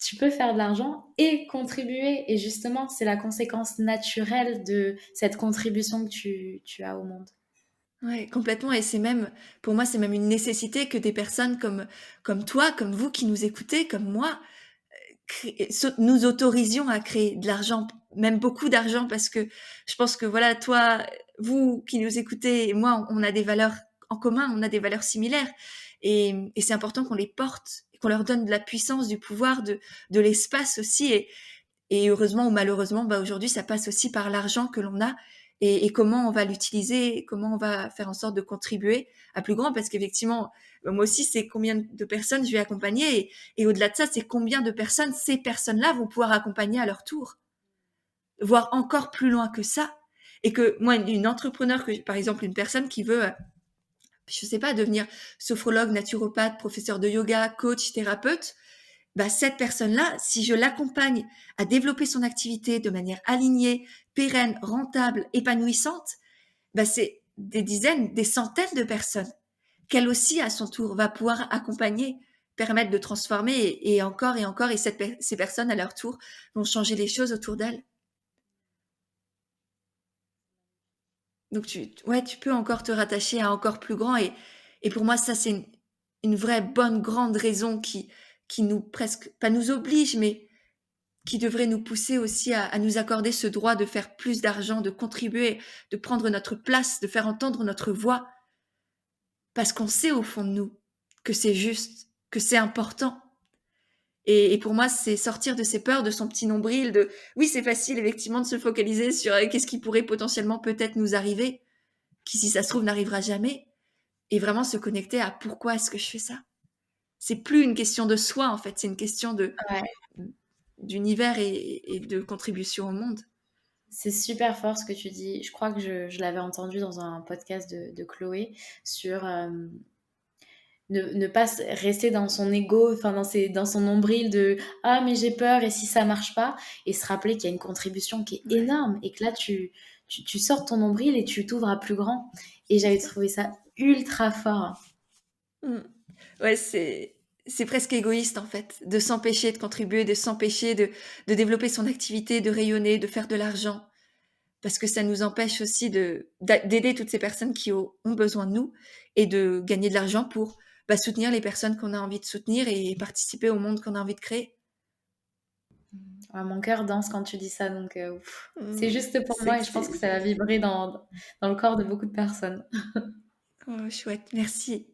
Tu peux faire de l'argent et contribuer. Et justement, c'est la conséquence naturelle de cette contribution que tu as au monde. Ouais, complètement. Et pour moi, c'est même une nécessité que des personnes comme toi, comme vous qui nous écoutez, comme moi, nous autorisions à créer de l'argent, même beaucoup d'argent, parce que je pense que voilà, toi, vous qui nous écoutez, et moi, on a des valeurs en commun, on a des valeurs similaires, et c'est important qu'on les porte, qu'on leur donne de la puissance, du pouvoir, de l'espace aussi, et heureusement ou malheureusement, bah aujourd'hui, ça passe aussi par l'argent que l'on a et comment on va l'utiliser, comment on va faire en sorte de contribuer à plus grand, parce qu'effectivement, moi aussi, c'est combien de personnes je vais accompagner et au-delà de ça, c'est combien de personnes ces personnes-là vont pouvoir accompagner à leur tour, voire encore plus loin que ça. Et que moi, une entrepreneur, par exemple, une personne qui veut, je sais pas, devenir sophrologue, naturopathe, professeur de yoga, coach, thérapeute, bah, cette personne-là, si je l'accompagne à développer son activité de manière alignée, pérenne, rentable, épanouissante, bah, c'est des dizaines, des centaines de personnes qu'elle aussi, à son tour, va pouvoir accompagner, permettre de transformer et encore, et ces personnes, à leur tour, vont changer les choses autour d'elles. Donc, ouais, tu peux encore te rattacher à encore plus grand et pour moi, ça, c'est une vraie bonne, grande raison qui nous presque, pas nous oblige, mais qui devrait nous pousser aussi à nous accorder ce droit de faire plus d'argent, de contribuer, de prendre notre place, de faire entendre notre voix, parce qu'on sait au fond de nous que c'est juste, que c'est important. Et pour moi, c'est sortir de ses peurs, de son petit nombril, oui, c'est facile effectivement de se focaliser sur qu'est-ce qui pourrait potentiellement peut-être nous arriver, qui si ça se trouve n'arrivera jamais, et vraiment se connecter à pourquoi est-ce que je fais ça. C'est plus une question de soi en fait, c'est une question Ouais. d'univers et de contribution au monde. C'est super fort ce que tu dis. Je crois que je l'avais entendu dans un podcast de Chloé sur ne pas rester dans son ego, enfin dans son nombril de ah mais j'ai peur et si ça marche pas, et se rappeler qu'il y a une contribution qui est Ouais, énorme et que là tu sors ton nombril et tu t'ouvres à plus grand. Et c'est j'avais ça. trouvé ça ultra fort. Mm. Ouais, c'est presque égoïste en fait, de s'empêcher de contribuer, de s'empêcher de développer son activité, de rayonner, de faire de l'argent, parce que ça nous empêche aussi d'aider toutes ces personnes qui ont besoin de nous et de gagner de l'argent pour soutenir les personnes qu'on a envie de soutenir et participer au monde qu'on a envie de créer. Ouais, mon cœur danse quand tu dis ça, donc c'est juste pour C'est moi que et je pense que c'est ça va vibrer dans le corps de beaucoup de personnes. oh, chouette, merci.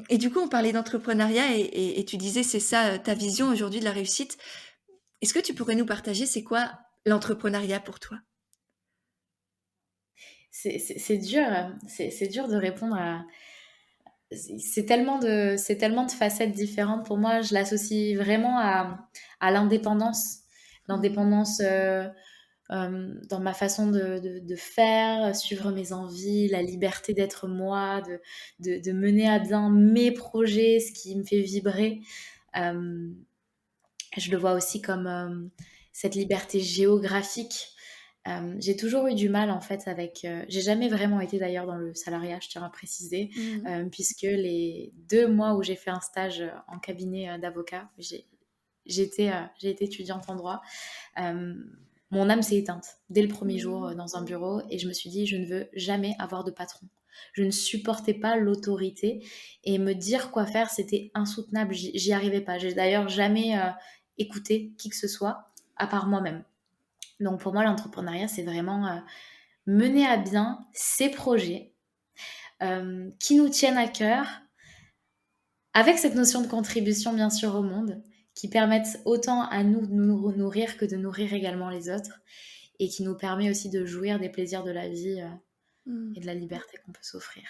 Et du coup, on parlait d'entrepreneuriat et tu disais c'est ça ta vision aujourd'hui de la réussite. Est-ce que tu pourrais nous partager c'est quoi l'entrepreneuriat pour toi? C'est dur, c'est dur de répondre à... C'est tellement de facettes différentes. Pour moi, je l'associe vraiment à l'indépendance. Mmh. L'indépendance dans ma façon de faire, suivre mes envies, la liberté d'être moi, de mener à bien mes projets, ce qui me fait vibrer. Euh, je le vois aussi comme cette liberté géographique. J'ai toujours eu du mal en fait avec... j'ai jamais vraiment été d'ailleurs dans le salariat, je tiens à préciser, Mmh. puisque les 2 mois où j'ai fait un stage en cabinet d'avocat, j'ai été étudiante en droit. Euh, Mon âme s'est éteinte dès le premier jour Mmh. dans un bureau et je me suis dit, je ne veux jamais avoir de patron. Je ne supportais pas l'autorité et me dire quoi faire, c'était insoutenable. J'y arrivais pas. J'ai d'ailleurs jamais écouté qui que ce soit, à part moi-même. Donc pour moi, l'entrepreneuriat, c'est vraiment mener à bien ces projets qui nous tiennent à cœur, avec cette notion de contribution, bien sûr, au monde, qui permettent autant à nous de nous nourrir que de nourrir également les autres, et qui nous permet aussi de jouir des plaisirs de la vie Mmh. et de la liberté qu'on peut s'offrir.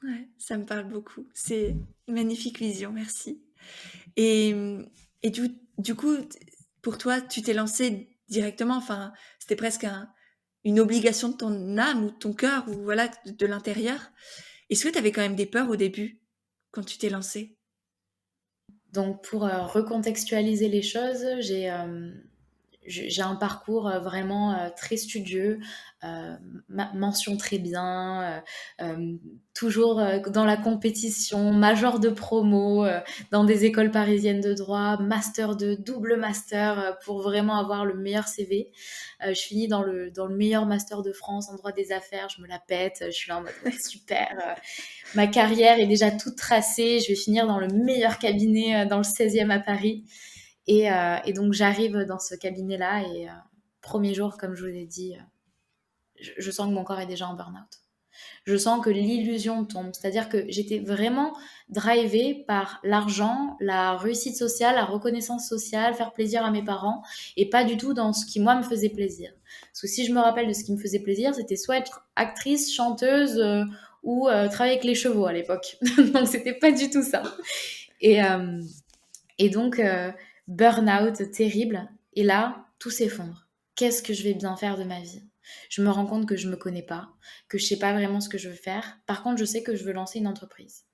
Ouais, ça me parle beaucoup. C'est une magnifique vision, merci. Et, et du coup, pour toi, tu t'es lancé directement, enfin, c'était presque une obligation de ton âme ou de ton cœur ou voilà, de l'intérieur. Est-ce que tu avais quand même des peurs au début quand tu t'es lancé? Donc pour recontextualiser les choses, j'ai un parcours vraiment très studieux, mention très bien, toujours dans la compétition, major de promo, dans des écoles parisiennes de droit, master 2, double master pour vraiment avoir le meilleur CV. Je finis dans le meilleur master de France en droit des affaires, je me la pète, je suis là en mode ouais super, ma carrière est déjà toute tracée, je vais finir dans le meilleur cabinet dans le 16e à Paris. Et donc j'arrive dans ce cabinet-là et premier jour, comme je vous l'ai dit, je sens que mon corps est déjà en burn-out. Je sens que l'illusion tombe. C'est-à-dire que j'étais vraiment drivée par l'argent, la réussite sociale, la reconnaissance sociale, faire plaisir à mes parents, et pas du tout dans ce qui, moi, me faisait plaisir. Parce que si je me rappelle de ce qui me faisait plaisir, c'était soit être actrice, chanteuse ou travailler avec les chevaux à l'époque. Donc, c'était pas du tout ça. Et, euh, et donc, burn-out terrible. Et là, tout s'effondre. Qu'est-ce que je vais bien faire de ma vie? Je me rends compte que je me connais pas, que je sais pas vraiment ce que je veux faire. Par contre, je sais que je veux lancer une entreprise.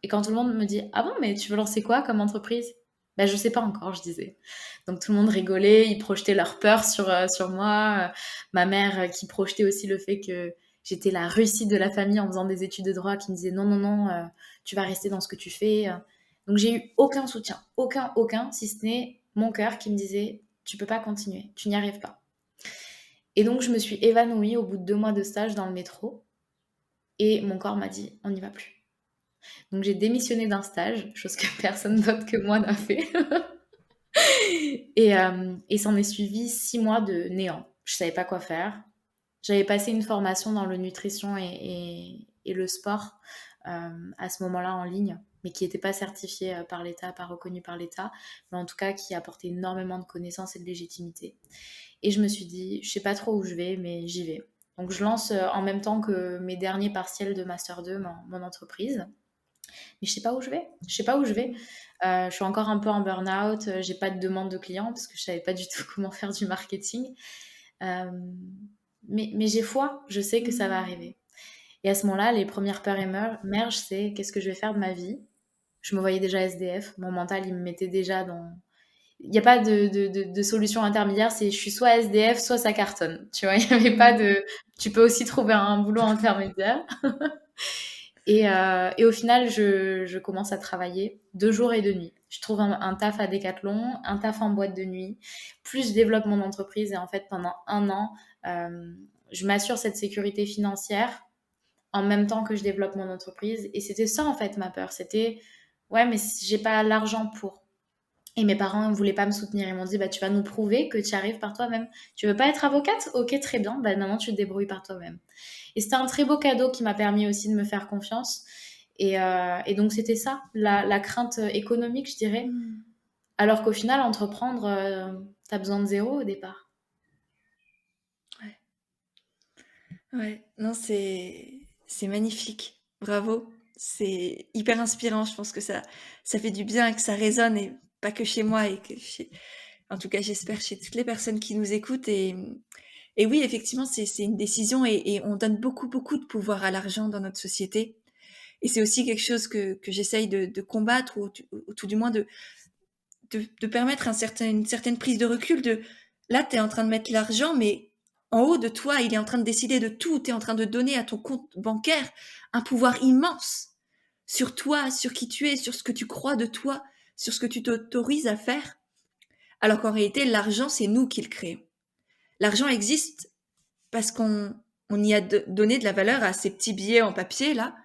Et quand tout le monde me dit ah bon, mais tu veux lancer quoi comme entreprise? Ben, je sais pas encore, je disais. Donc tout le monde rigolait, ils projetaient leur peur sur moi. Ma mère qui projetait aussi le fait que j'étais la réussite de la famille en faisant des études de droit, qui me disait non, non, non, tu vas rester dans ce que tu fais. Donc j'ai eu aucun soutien, aucun, si ce n'est mon cœur qui me disait tu peux pas continuer, tu n'y arrives pas. Et donc je me suis évanouie au bout de 2 mois de stage dans le métro et mon corps m'a dit on n'y va plus. Donc j'ai démissionné d'un stage, chose que personne d'autre que moi n'a fait. Et s'en est suivi 6 mois de néant. Je savais pas quoi faire. J'avais passé une formation dans le nutrition et le sport à ce moment-là en ligne, mais qui n'était pas certifiée par l'État, pas reconnue par l'État, mais en tout cas qui apportait énormément de connaissances et de légitimité. Et je me suis dit, je sais pas trop où je vais, mais j'y vais. Donc je lance en même temps que mes derniers partiels de Master 2 mon entreprise. Mais je sais pas où je vais. Je sais pas où je vais. Je suis encore un peu en burn-out. J'ai pas de demande de clients parce que je savais pas du tout comment faire du marketing. Euh, mais j'ai foi. Je sais que ça va Mmh. arriver. Et à ce moment-là, les premières peurs émergent, c'est qu'est-ce que je vais faire de ma vie? Je me voyais déjà SDF. Mon mental, il me mettait déjà dans... Il n'y a pas de solution intermédiaire. C'est je suis soit SDF, soit ça cartonne. Tu vois, il n'y avait pas Mmh. de... Tu peux aussi trouver un boulot intermédiaire. Et au final, je commence à travailler 2 jours et 2 nuits. Je trouve un taf à Decathlon, un taf en boîte de nuit, plus je développe mon entreprise. Et en fait, pendant un an, je m'assure cette sécurité financière en même temps que je développe mon entreprise. Et c'était ça, en fait, ma peur. C'était, ouais, mais j'ai pas l'argent pour. Et mes parents ne voulaient pas me soutenir. Ils m'ont dit, bah, tu vas nous prouver que tu y arrives par toi-même. Tu veux pas être avocate? Ok, très bien. Bah, maintenant, tu te débrouilles par toi-même. Et c'était un très beau cadeau qui m'a permis aussi de me faire confiance. Et donc, c'était ça, la crainte économique, je dirais. Mm. Alors qu'au final, entreprendre, tu as besoin de zéro au départ. Ouais. Ouais, non, c'est magnifique. Bravo. C'est hyper inspirant. Je pense que ça fait du bien et que ça résonne, et pas que chez moi, et que en tout cas, j'espère chez toutes les personnes qui nous écoutent. Et oui, effectivement, c'est une décision, et on donne beaucoup, beaucoup de pouvoir à l'argent dans notre société. Et c'est aussi quelque chose que j'essaye de combattre, ou tout du moins de permettre une certaine prise de recul. Là, tu es en train de mettre l'argent, mais en haut de toi, il est en train de décider de tout. Tu es en train de donner à ton compte bancaire un pouvoir immense sur toi, sur qui tu es, sur ce que tu crois de toi, sur ce que tu t'autorises à faire. Alors qu'en réalité, l'argent, c'est nous qui le créons. L'argent existe parce qu'on y a donné de la valeur à ces petits billets en papier, là.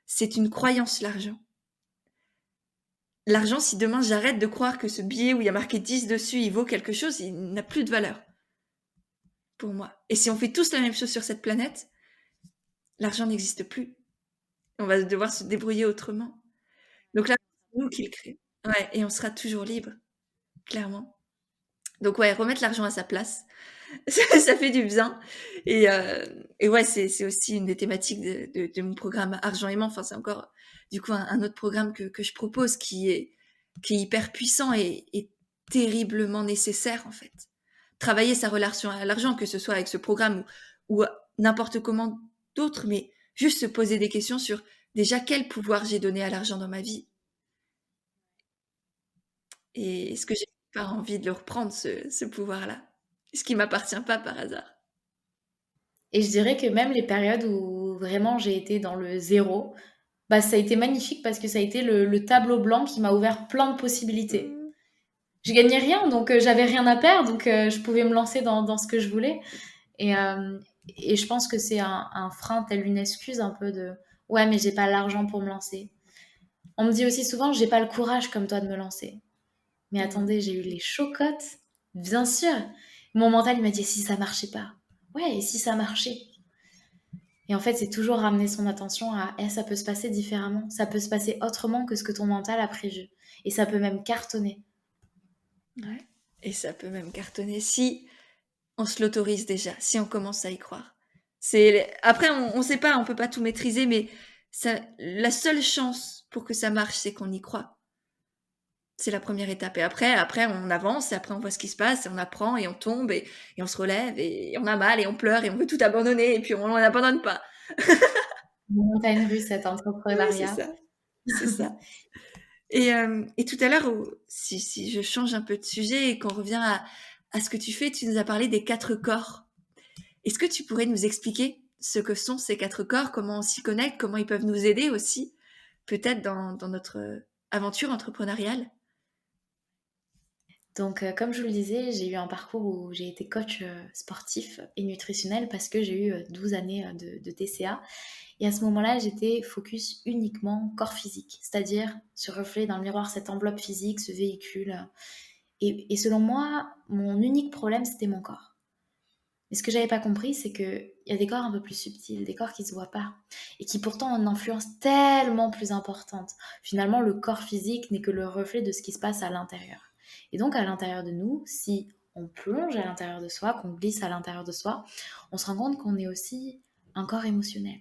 C'est une croyance, l'argent. L'argent, si demain j'arrête de croire que ce billet où il y a marqué 10 dessus, il vaut quelque chose, il n'a plus de valeur pour moi. Et si on fait tous la même chose sur cette planète, l'argent n'existe plus. On va devoir se débrouiller autrement. Donc là, c'est nous qui le créons. Ouais, et on sera toujours libre, clairement. Donc ouais, remettre l'argent à sa place, ça fait du bien. Et ouais, c'est aussi une des thématiques de mon programme Argent Aimant. Enfin, c'est encore du coup un autre programme que je propose, qui est hyper puissant et terriblement nécessaire, en fait. Travailler sa relation à l'argent, que ce soit avec ce programme ou n'importe comment d'autre, mais juste se poser des questions sur déjà quel pouvoir j'ai donné à l'argent dans ma vie, et est-ce que j'ai pas envie de le reprendre, ce pouvoir-là, ce qui m'appartient pas par hasard. Et je dirais que même les périodes où vraiment j'ai été dans le zéro, bah, ça a été magnifique parce que ça a été le tableau blanc qui m'a ouvert plein de possibilités. Mmh. Je gagnais rien, donc j'avais rien à perdre, donc je pouvais me lancer dans ce que je voulais. Et je pense que c'est un frein, tel une excuse un peu de ouais, mais j'ai pas l'argent pour me lancer. On me dit aussi souvent, j'ai pas le courage comme toi de me lancer. Mais Mmh. attendez, j'ai eu les chocottes, bien sûr. Mon mental, il m'a dit, si ça marchait pas? Ouais, et si ça marchait? Et en fait, c'est toujours ramener son attention à, ça peut se passer différemment, ça peut se passer autrement que ce que ton mental a prévu. Et ça peut même cartonner. Ouais, et ça peut même cartonner si on se l'autorise déjà, si on commence à y croire. Après, on sait pas, on peut pas tout maîtriser, mais la seule chance pour que ça marche, c'est qu'on y croit. C'est la première étape. Et après, on avance, et après, on voit ce qui se passe, et on apprend, et on tombe, et on se relève, et on a mal, et on pleure, et on veut tout abandonner, et puis on n'abandonne pas. Montagne russe, cet Ouais, c'est entrepreneuriat. ça. C'est ça. Et tout à l'heure, si je change un peu de sujet et qu'on revient à ce que tu fais, tu nous as parlé des 4 corps. Est-ce que tu pourrais nous expliquer ce que sont ces 4 corps, comment on s'y connecte, comment ils peuvent nous aider aussi, peut-être dans notre aventure entrepreneuriale? Donc, comme je vous le disais, j'ai eu un parcours où j'ai été coach sportif et nutritionnel parce que j'ai eu 12 années de TCA. Et à ce moment-là, j'étais focus uniquement corps physique, c'est-à-dire se refléter dans le miroir cette enveloppe physique, ce véhicule. Et selon moi, mon unique problème, c'était mon corps. Mais ce que j'avais pas compris, c'est qu'il y a des corps un peu plus subtils, des corps qui se voient pas, et qui pourtant ont une influence tellement plus importante. Finalement, le corps physique n'est que le reflet de ce qui se passe à l'intérieur. Et donc, à l'intérieur de nous, si on plonge à l'intérieur de soi, qu'on glisse à l'intérieur de soi, on se rend compte qu'on est aussi un corps émotionnel.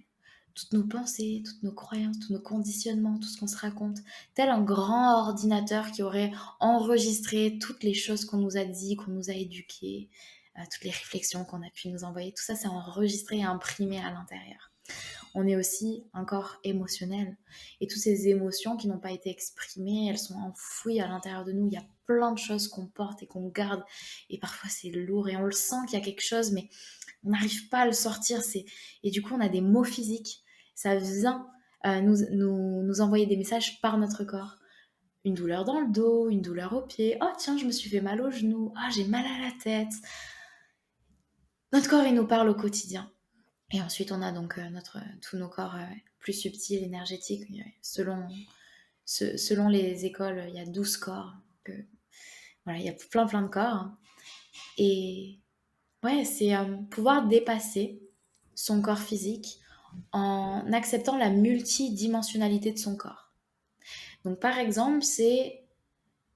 Toutes nos pensées, toutes nos croyances, tous nos conditionnements, tout ce qu'on se raconte, tel un grand ordinateur qui aurait enregistré toutes les choses qu'on nous a dit, qu'on nous a éduquées, toutes les réflexions qu'on a pu nous envoyer, tout ça c'est enregistré et imprimé à l'intérieur. On est aussi un corps émotionnel. Et toutes ces émotions qui n'ont pas été exprimées, elles sont enfouies à l'intérieur de nous. Il y a plein de choses qu'on porte et qu'on garde. Et parfois c'est lourd et on le sent qu'il y a quelque chose, mais on n'arrive pas à le sortir. Et du coup, on a des maux physiques. Ça vient nous envoyer des messages par notre corps. Une douleur dans le dos, une douleur au pied. Oh tiens, je me suis fait mal au genou. Ah, j'ai mal à la tête. Notre corps, il nous parle au quotidien. Et ensuite, on a donc tous nos corps plus subtils, énergétiques. Selon les écoles, il y a 12 corps. Voilà, il y a plein de corps. Et ouais, c'est pouvoir dépasser son corps physique en acceptant la multidimensionnalité de son corps. Donc par exemple, c'est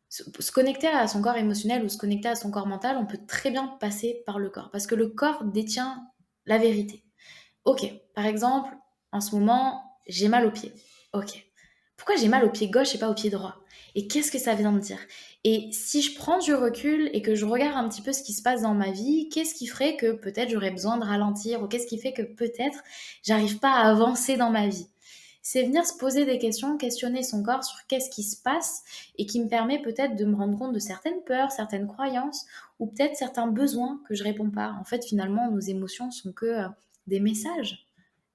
se connecter à son corps émotionnel ou se connecter à son corps mental, on peut très bien passer par le corps, parce que le corps détient la vérité. Ok, par exemple, en ce moment, j'ai mal au pied. Ok, pourquoi j'ai mal au pied gauche et pas au pied droit? Et qu'est-ce que ça vient de dire? Et si je prends du recul et que je regarde un petit peu ce qui se passe dans ma vie, qu'est-ce qui ferait que peut-être j'aurais besoin de ralentir, ou qu'est-ce qui fait que peut-être j'arrive pas à avancer dans ma vie? C'est venir se poser des questions, questionner son corps sur qu'est-ce qui se passe et qui me permet peut-être de me rendre compte de certaines peurs, certaines croyances ou peut-être certains besoins que je réponds pas. En fait, finalement, nos émotions sont que des messages.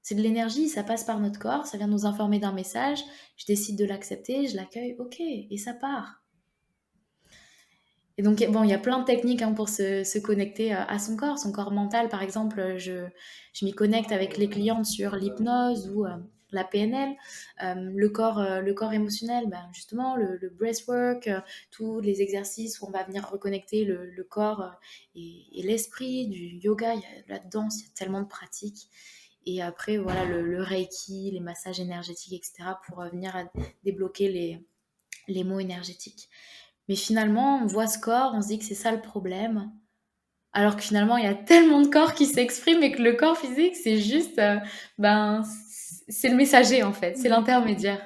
C'est de l'énergie, ça passe par notre corps, ça vient nous informer d'un message, je décide de l'accepter, je l'accueille, ok, et ça part. Et donc, bon, il y a plein de techniques pour se connecter à son corps mental. Par exemple, je m'y connecte avec les clientes sur l'hypnose ou la PNL. Le corps émotionnel, ben, justement, le breathwork, tous les exercices où on va venir reconnecter le corps et l'esprit, du yoga, il y a la danse, il y a tellement de pratiques. Et après, voilà, le reiki, les massages énergétiques, etc., pour venir débloquer les mots énergétiques. Mais finalement, on voit ce corps, on se dit que c'est ça le problème. Alors que finalement, il y a tellement de corps qui s'expriment et que le corps physique, c'est juste, c'est le messager en fait, c'est Ouais. l'intermédiaire.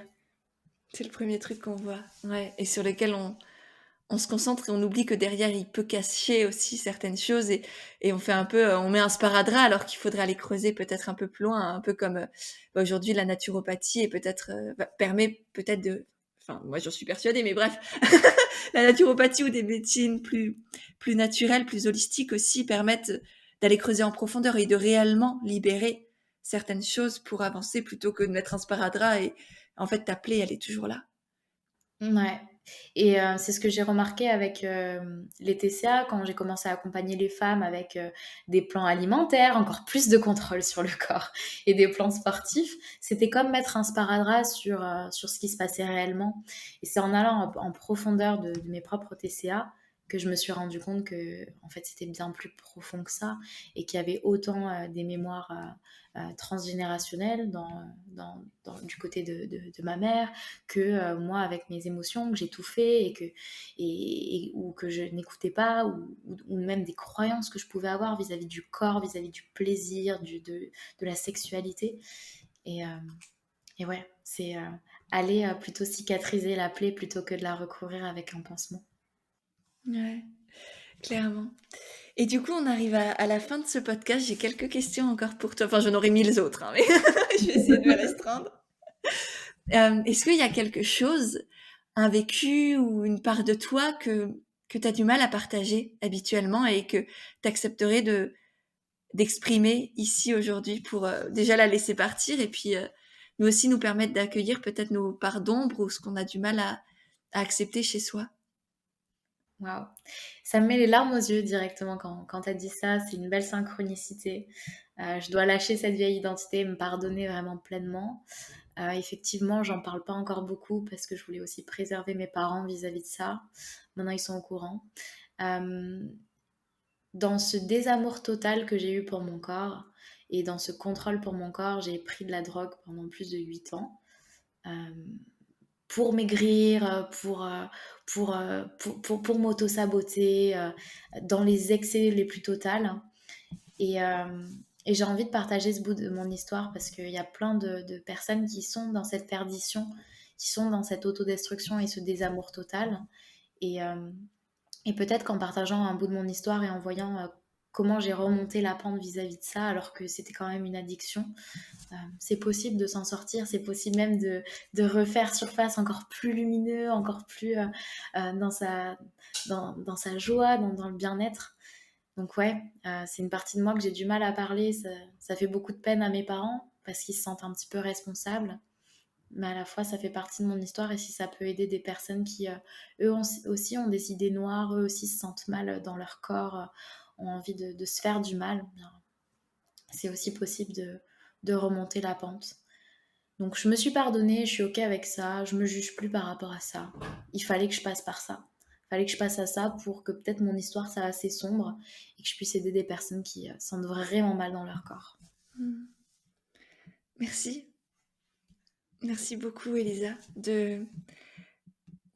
C'est le premier truc qu'on voit, ouais, et sur lequel on se concentre et on oublie que derrière il peut cacher aussi certaines choses et on fait un peu, on met un sparadrap alors qu'il faudrait aller creuser peut-être un peu plus loin, un peu comme aujourd'hui la naturopathie et peut-être permet peut-être de, enfin moi j'en suis persuadée, mais bref, la naturopathie ou des médecines plus naturelles, plus holistiques aussi permettent d'aller creuser en profondeur et de réellement libérer certaines choses pour avancer plutôt que de mettre un sparadrap et en fait ta plaie elle est toujours là. Ouais. Et c'est ce que j'ai remarqué avec les TCA quand j'ai commencé à accompagner les femmes avec des plans alimentaires, encore plus de contrôle sur le corps et des plans sportifs. C'était comme mettre un sparadrap sur ce qui se passait réellement. Et c'est en allant en profondeur de mes propres TCA que je me suis rendu compte que en fait c'était bien plus profond que ça et qu'il y avait autant des mémoires transgénérationnelles du côté de ma mère que moi avec mes émotions que j'ai tout fait ou que je n'écoutais pas ou même des croyances que je pouvais avoir vis-à-vis du corps, vis-à-vis du plaisir, de la sexualité et, euh, et ouais, c'est aller plutôt cicatriser la plaie plutôt que de la recouvrir avec un pansement. Ouais, clairement. Et du coup, on arrive à la fin de ce podcast. J'ai quelques questions encore pour toi. Enfin, j'en aurais 1000 autres, hein, mais je vais essayer de me restreindre. Est-ce qu'il y a quelque chose, un vécu ou une part de toi que tu as du mal à partager habituellement et que tu accepterais d'exprimer ici aujourd'hui pour déjà la laisser partir et puis nous aussi nous permettre d'accueillir peut-être nos parts d'ombre ou ce qu'on a du mal à accepter chez soi? Waouh, ça me met les larmes aux yeux directement quand tu as dit ça. C'est une belle synchronicité. Je dois lâcher cette vieille identité et me pardonner vraiment pleinement. Effectivement, j'en parle pas encore beaucoup parce que je voulais aussi préserver mes parents vis-à-vis de ça. Maintenant, ils sont au courant. Euh, Dans ce désamour total que j'ai eu pour mon corps et dans ce contrôle pour mon corps, j'ai pris de la drogue pendant plus de 8 ans. Euh, pour maigrir, pour m'auto-saboter, dans les excès les plus totales. Et, euh, et j'ai envie de partager ce bout de mon histoire parce qu'il y a plein de personnes qui sont dans cette perdition, qui sont dans cette autodestruction et ce désamour total. Et, euh, et peut-être qu'en partageant un bout de mon histoire et en voyant comment j'ai remonté la pente vis-à-vis de ça, alors que c'était quand même une addiction, c'est possible de s'en sortir, c'est possible même de refaire surface encore plus lumineux, encore plus dans sa joie, dans le bien-être. Donc ouais, c'est une partie de moi que j'ai du mal à parler. Ça fait beaucoup de peine à mes parents parce qu'ils se sentent un petit peu responsables. Mais à la fois, ça fait partie de mon histoire et si ça peut aider des personnes qui, aussi ont des idées noires, eux aussi se sentent mal dans leur corps, ont envie de se faire du mal, bien, c'est aussi possible de remonter la pente. Donc je me suis pardonnée, je suis ok avec ça, je me juge plus par rapport à ça. Il fallait que je passe par ça. Il fallait que je passe à ça pour que peut-être mon histoire soit assez sombre et que je puisse aider des personnes qui sentent vraiment mal dans leur corps. Merci. Merci beaucoup, Elisa, de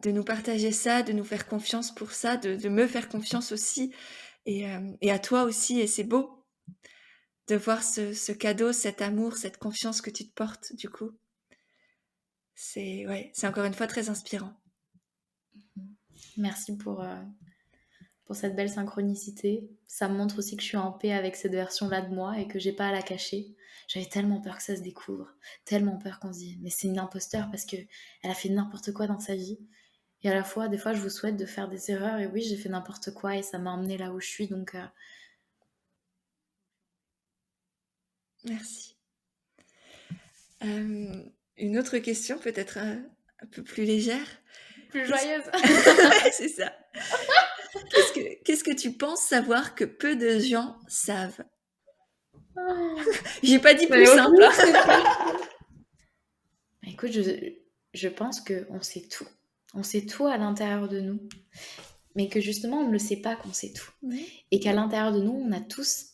nous partager ça, de nous faire confiance pour ça, de me faire confiance aussi, et à toi aussi. Et c'est beau de voir ce cadeau, cet amour, cette confiance que tu te portes, du coup. C'est encore une fois très inspirant. Merci pour cette belle synchronicité. Ça me montre aussi que je suis en paix avec cette version-là de moi et que j'ai pas à la cacher. J'avais tellement peur que ça se découvre, tellement peur qu'on se dise mais c'est une imposteur parce que elle a fait n'importe quoi dans sa vie. Et à la fois, des fois, je vous souhaite de faire des erreurs. Et oui, j'ai fait n'importe quoi et ça m'a emmené là où je suis. Donc, Merci. Une autre question, peut-être un peu plus légère. Plus joyeuse. C'est ça. Qu'est-ce que tu penses savoir que peu de gens savent? J'ai pas dit plus simple. Écoute, je pense qu'on sait tout. On sait tout à l'intérieur de nous. Mais que justement, on ne le sait pas qu'on sait tout. Et qu'à l'intérieur de nous, on a tous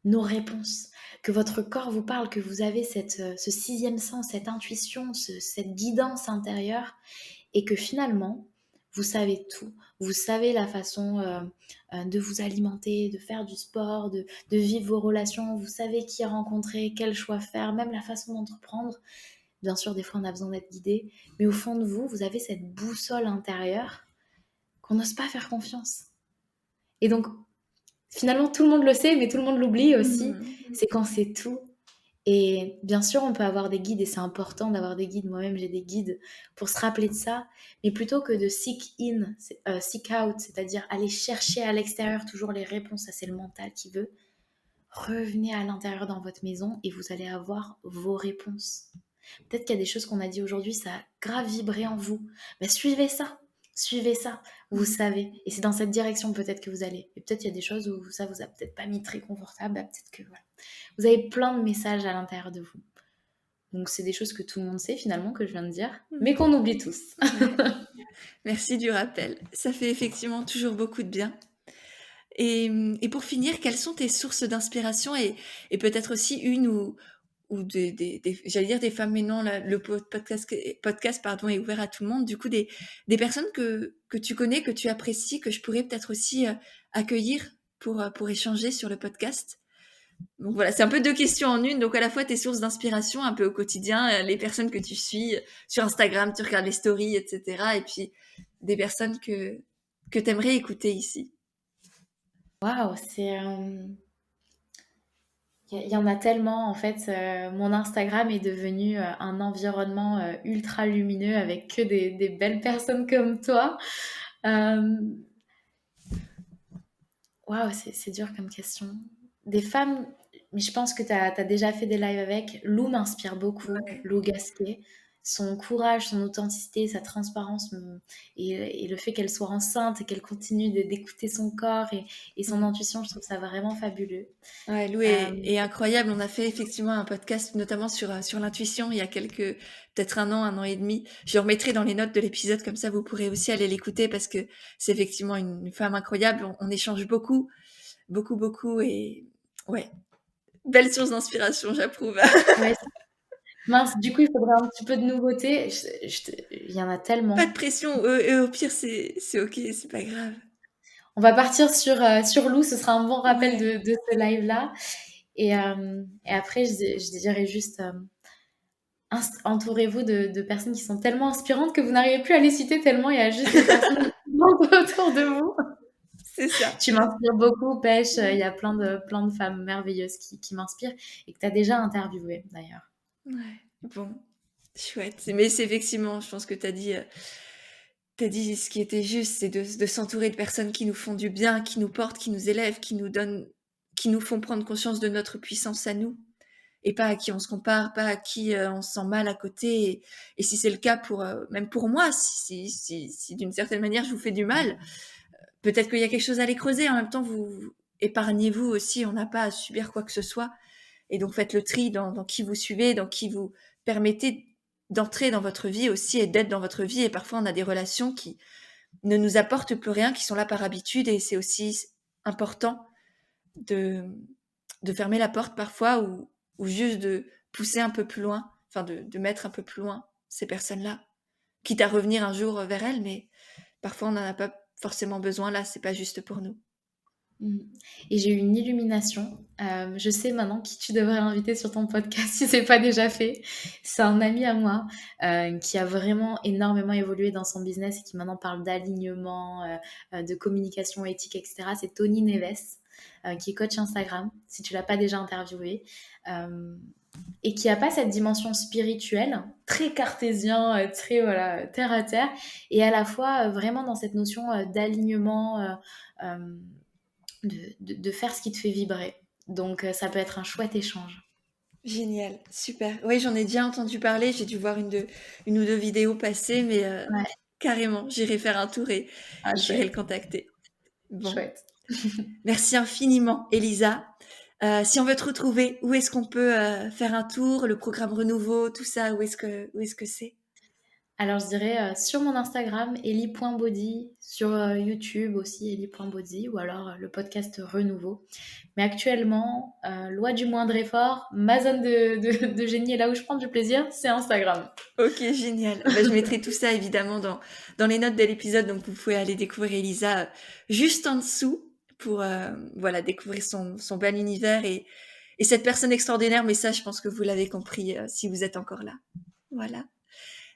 nos réponses. Que votre corps vous parle, que vous avez ce sixième sens, cette intuition, cette guidance intérieure. Et que finalement, vous savez tout. Vous savez la façon de vous alimenter, de faire du sport, de vivre vos relations. Vous savez qui rencontrer, quel choix faire, même la façon d'entreprendre. Bien sûr, des fois, on a besoin d'être guidé. Mais au fond de vous, vous avez cette boussole intérieure qu'on n'ose pas faire confiance. Et donc, finalement, tout le monde le sait, mais tout le monde l'oublie aussi. C'est qu'on sait tout. Et bien sûr, on peut avoir des guides et c'est important d'avoir des guides. Moi-même, j'ai des guides pour se rappeler de ça. Mais plutôt que de seek out, c'est-à-dire aller chercher à l'extérieur toujours les réponses, ça c'est le mental qui veut, revenez à l'intérieur dans votre maison et vous allez avoir vos réponses. Peut-être qu'il y a des choses qu'on a dit aujourd'hui, ça a grave vibré en vous. Ben, suivez ça, vous savez. Et c'est dans cette direction peut-être que vous allez. Et peut-être il y a des choses où ça vous a peut-être pas mis très confortable, ben, peut-être que voilà. Vous avez plein de messages à l'intérieur de vous. Donc c'est des choses que tout le monde sait finalement, que je viens de dire, mais qu'on oublie tous. Merci du rappel. Ça fait effectivement toujours beaucoup de bien. Et pour finir, quelles sont tes sources d'inspiration et peut-être aussi une ou j'allais dire des femmes, mais non, le podcast pardon, est ouvert à tout le monde. Du coup, des personnes que tu connais, que tu apprécies, que je pourrais peut-être aussi accueillir pour échanger sur le podcast. Donc voilà, c'est un peu 2 questions en une. Donc à la fois tes sources d'inspiration un peu au quotidien, les personnes que tu suis sur Instagram, tu regardes les stories, etc. Et puis des personnes que t'aimerais écouter ici. Waouh, c'est... Il y en a tellement, en fait, mon Instagram est devenu un environnement ultra lumineux avec que des belles personnes comme toi. Waouh, c'est dur comme question. Des femmes, mais je pense que tu as déjà fait des lives avec. Lou m'inspire beaucoup, Lou Gasquet. Son courage, son authenticité, sa transparence et le fait qu'elle soit enceinte et qu'elle continue d'écouter son corps et son intuition, je trouve ça vraiment fabuleux. Ouais, Lou est incroyable. On a fait effectivement un podcast notamment sur l'intuition il y a peut-être un an et demi. Je le remettrai dans les notes de l'épisode, comme ça vous pourrez aussi aller l'écouter parce que c'est effectivement une femme incroyable. On échange beaucoup et ouais, belle source d'inspiration, j'approuve. Ouais. Mince, du coup, il faudrait un petit peu de nouveauté. Il y en a tellement. Pas de pression. Au pire, c'est ok, c'est pas grave. On va partir sur Lou, ce sera un bon rappel de ce live-là. Et après, je dirais juste, entourez-vous de personnes qui sont tellement inspirantes que vous n'arrivez plus à les citer tellement il y a juste des personnes autour de vous. C'est ça. Tu m'inspires beaucoup, Pêche. Il y a plein de femmes merveilleuses qui m'inspirent et que tu as déjà interviewées, d'ailleurs. Ouais, bon, chouette. Mais c'est effectivement, je pense que tu as dit ce qui était juste, c'est de s'entourer de personnes qui nous font du bien, qui nous portent, qui nous élèvent, qui nous font prendre conscience de notre puissance à nous, et pas à qui on se compare, pas à qui on se sent mal à côté. Et si c'est le cas même pour moi, si d'une certaine manière je vous fais du mal, peut-être qu'il y a quelque chose à aller creuser. En même temps, vous épargnez-vous aussi, on n'a pas à subir quoi que ce soit. Et donc, faites le tri dans qui vous suivez, dans qui vous permettez d'entrer dans votre vie aussi et d'être dans votre vie. Et parfois, on a des relations qui ne nous apportent plus rien, qui sont là par habitude. Et c'est aussi important de fermer la porte parfois ou juste de pousser un peu plus loin, enfin de mettre un peu plus loin ces personnes-là, quitte à revenir un jour vers elles, mais parfois on n'en a pas forcément besoin, là, c'est pas juste pour nous. Et j'ai eu une illumination. Je sais maintenant qui tu devrais inviter sur ton podcast si c'est pas déjà fait. C'est un ami à moi qui a vraiment énormément évolué dans son business et qui maintenant parle d'alignement, de communication éthique, etc. C'est Tony Neves, qui est coach Instagram, si tu l'as pas déjà interviewé. Et qui n'a pas cette dimension spirituelle, très cartésien, très voilà, terre à terre, et à la fois vraiment dans cette notion d'alignement, de faire ce qui te fait vibrer. Donc ça peut être un chouette échange. Génial, super. Oui, j'en ai déjà entendu parler, j'ai dû voir une ou deux vidéos passer, mais Ouais. carrément, j'irai faire un tour et j'irai le contacter. Bon. Chouette. Merci infiniment, Elisa. Si on veut te retrouver, où est-ce qu'on peut faire un tour, le programme Renouveau, tout ça, où est-ce que c'est? Alors je dirais sur mon Instagram, eli.body, sur YouTube aussi, eli.body, ou alors le podcast Renouveau. Mais actuellement, loi du moindre effort, ma zone de génie et là où je prends du plaisir, c'est Instagram. Ok, génial. Je mettrai tout ça évidemment dans les notes de l'épisode, donc vous pouvez aller découvrir Elisa juste en dessous pour voilà, découvrir son bel univers et cette personne extraordinaire, mais ça je pense que vous l'avez compris si vous êtes encore là. Voilà.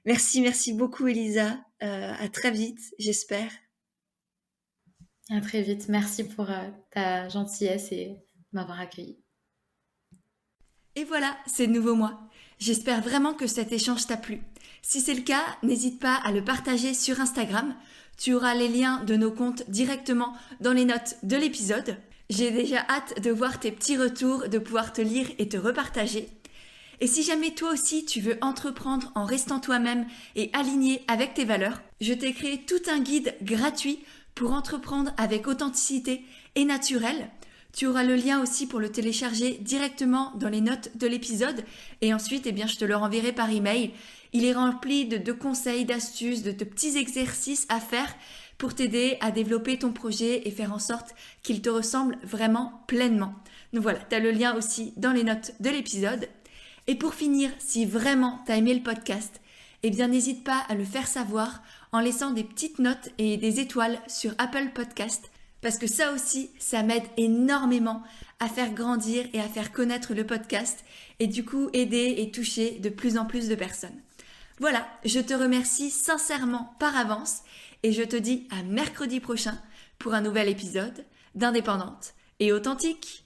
Merci beaucoup Elisa. À très vite, j'espère. À très vite. Merci pour ta gentillesse et m'avoir accueilli. Et voilà, c'est de nouveau moi. J'espère vraiment que cet échange t'a plu. Si c'est le cas, n'hésite pas à le partager sur Instagram. Tu auras les liens de nos comptes directement dans les notes de l'épisode. J'ai déjà hâte de voir tes petits retours, de pouvoir te lire et te repartager. Et si jamais toi aussi tu veux entreprendre en restant toi-même et aligné avec tes valeurs, je t'ai créé tout un guide gratuit pour entreprendre avec authenticité et naturel. Tu auras le lien aussi pour le télécharger directement dans les notes de l'épisode et ensuite je te le renverrai par email. Il est rempli de conseils, d'astuces, de petits exercices à faire pour t'aider à développer ton projet et faire en sorte qu'il te ressemble vraiment pleinement. Donc voilà, tu as le lien aussi dans les notes de l'épisode. Et pour finir, si vraiment tu as aimé le podcast, n'hésite pas à le faire savoir en laissant des petites notes et des étoiles sur Apple Podcast parce que ça aussi, ça m'aide énormément à faire grandir et à faire connaître le podcast et du coup aider et toucher de plus en plus de personnes. Voilà, je te remercie sincèrement par avance et je te dis à mercredi prochain pour un nouvel épisode d'Indépendante et Authentique.